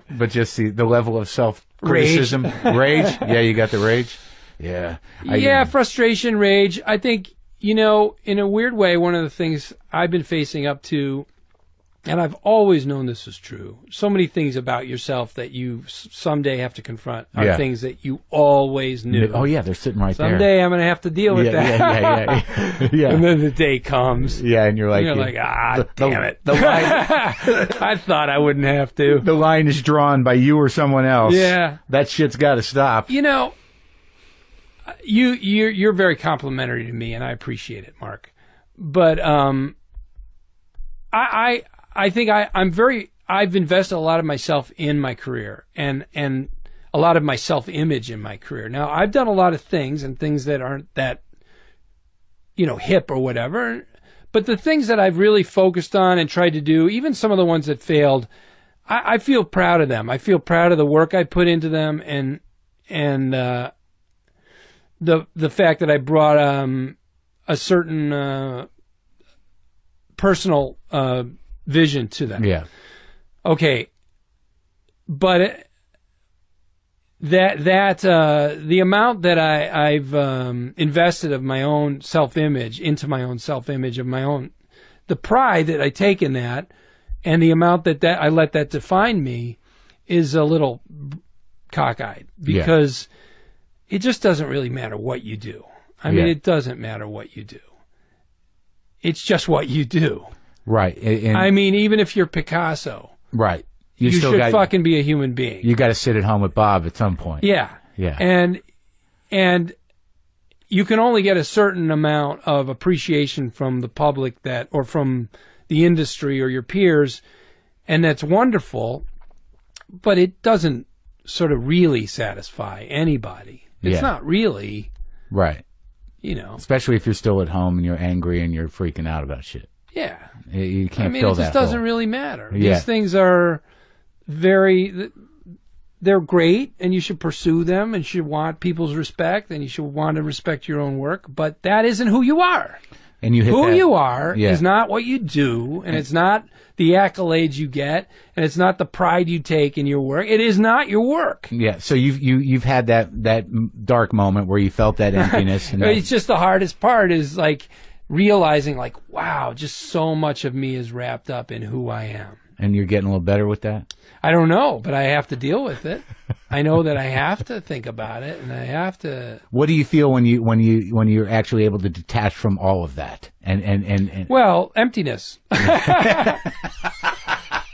But just the level of self-criticism, rage. Yeah, you got the rage. Yeah. Frustration, rage. I think in a weird way, one of the things I've been facing up to. And I've always known this is true. So many things about yourself that you someday have to confront are things that you always knew. Oh, yeah, they're sitting right there. Someday I'm going to have to deal with that. Yeah. And then the day comes. Yeah, and you're like, damn it. The line, I thought I wouldn't have to. The line is drawn by you or someone else. Yeah. That shit's got to stop. You're very complimentary to me, and I appreciate it, Mark. But I think I've invested a lot of myself in my career and a lot of my self-image in my career. Now, I've done a lot of things and things that aren't that, hip or whatever. But the things that I've really focused on and tried to do, even some of the ones that failed, I feel proud of them. I feel proud of the work I put into them and the fact that I brought a certain personal vision to them. Yeah. Okay. But the amount that I've invested of my own self-image into my own self-image of my own, the pride that I take in that, and the amount that I let that define me, is a little cockeyed because it just doesn't really matter what you do. I mean, it doesn't matter what you do. It's just what you do. Right. I mean, even if you're Picasso. Right. You should fucking be a human being. You got to sit at home with Bob at some point. Yeah. Yeah. And you can only get a certain amount of appreciation from the public or from the industry or your peers, and that's wonderful, but it doesn't sort of really satisfy anybody. It's not really. Right. Especially if you're still at home and you're angry and you're freaking out about shit. Yeah. You can't fill that it just doesn't hole. really matter. Yeah. These things are they're great, and you should pursue them, and you should want people's respect, and you should want to respect your own work, but that isn't who you are. And you are is not what you do, and it's not the accolades you get, and it's not the pride you take in your work. It is not your work. Yeah. So you've had that dark moment where you felt that emptiness. And it's just the hardest part is like realizing, like, wow, just so much of me is wrapped up in who I am. And you're getting a little better with that? I don't know, but I have to deal with it. I know that I have to think about it, and I have to. What do you feel when you're actually able to detach from all of that? And Well, emptiness.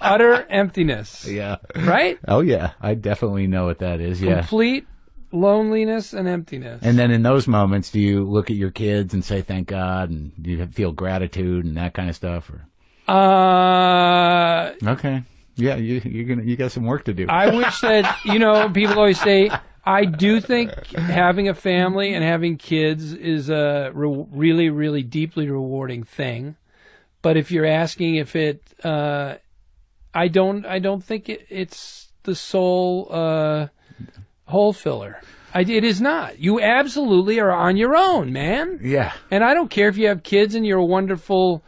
Utter emptiness. yeah. Right? Oh yeah, I definitely know what that is. Yeah. Complete loneliness and emptiness. And then in those moments, do you look at your kids and say thank God, and do you feel gratitude and that kind of stuff? Or okay, yeah, you got some work to do. I wish that people always say I do think having a family and having kids is a really, really deeply rewarding thing. But if you're asking if it, I don't think it's the sole hole filler. It is not. You absolutely are on your own, man. Yeah. And I don't care if you have kids and you're a wonderful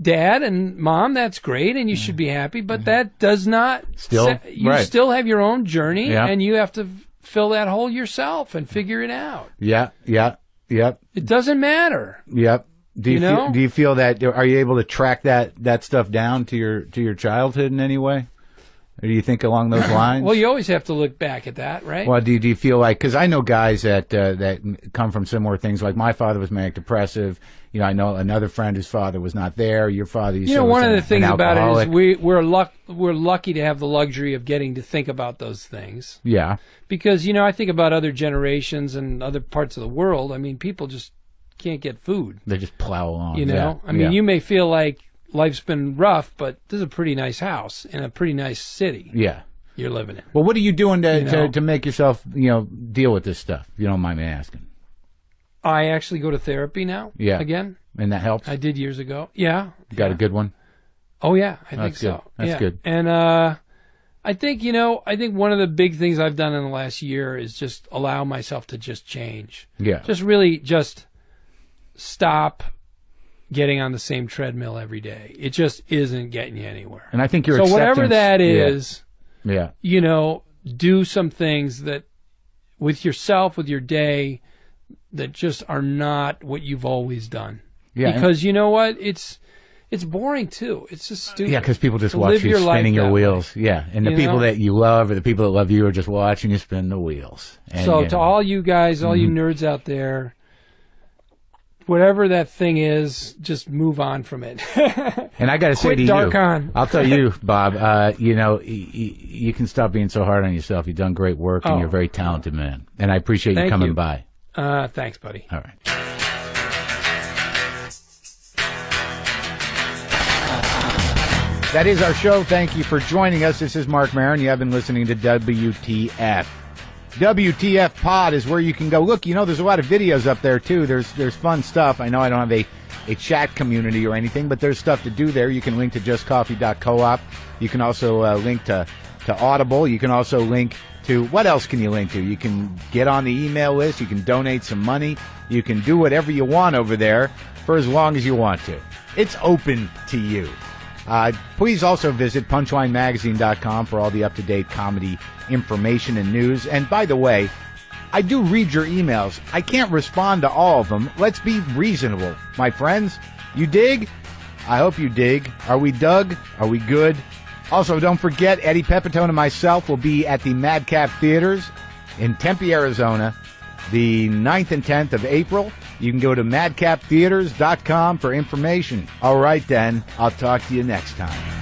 dad and mom. That's great, and you should be happy. But that does not. You still have your own journey, and you have to fill that hole yourself and figure it out. Yeah. It doesn't matter. Yep. Do you feel that? Are you able to track that stuff down to your childhood in any way? Or do you think along those lines? Well, you always have to look back at that, right? Well, do you feel like, because I know guys that come from similar things. Like my father was manic depressive. I know another friend whose father was not there. Your father, one of the things about it is we're lucky to have the luxury of getting to think about those things. Yeah. Because I think about other generations and other parts of the world. I mean, people just can't get food. They just plow along. I mean, you may feel like life's been rough, but this is a pretty nice house in a pretty nice city. Yeah. You're living in. Well, what are you doing to make yourself, deal with this stuff, if you don't mind me asking? I actually go to therapy now. Yeah. Again. And that helps? I did years ago. Yeah. You got a good one? Oh, yeah. I think That's so. Good. That's good. And I think one of the big things I've done in the last year is just allow myself to just change. Yeah. Just really just stop getting on the same treadmill every day. It just isn't getting you anywhere. And I think your so whatever that is, do some things that with yourself, with your day, that just are not what you've always done. Yeah. Because you know what? It's boring too. It's just stupid. Yeah, because people just watch you spinning your wheels. Yeah, and the people that you love or the people that love you are just watching you spin the wheels. And, so to all you guys, all you nerds out there, whatever that thing is, just move on from it. And I got to say to dark on. I'll tell you, Bob, you can stop being so hard on yourself. You've done great work, and you're a very talented man. And I appreciate you coming by. Thanks, buddy. All right. That is our show. Thank you for joining us. This is Marc Maron. You have been listening to WTF. WTF Pod is where you can go. Look, there's a lot of videos up there, too. There's fun stuff. I know I don't have a chat community or anything, but there's stuff to do there. You can link to justcoffee.coop. You can also link to Audible. You can also link to, what else can you link to? You can get on the email list. You can donate some money. You can do whatever you want over there for as long as you want to. It's open to you. Please also visit punchlinemagazine.com for all the up-to-date comedy information and news. And by the way, I do read your emails. I can't respond to all of them. Let's be reasonable, my friends. You dig? I hope you dig. Are we dug? Are we good? Also, don't forget, Eddie Pepitone and myself will be at the Madcap Theaters in Tempe, Arizona, the 9th and 10th of April. You can go to madcaptheaters.com for information. All right, then. I'll talk to you next time.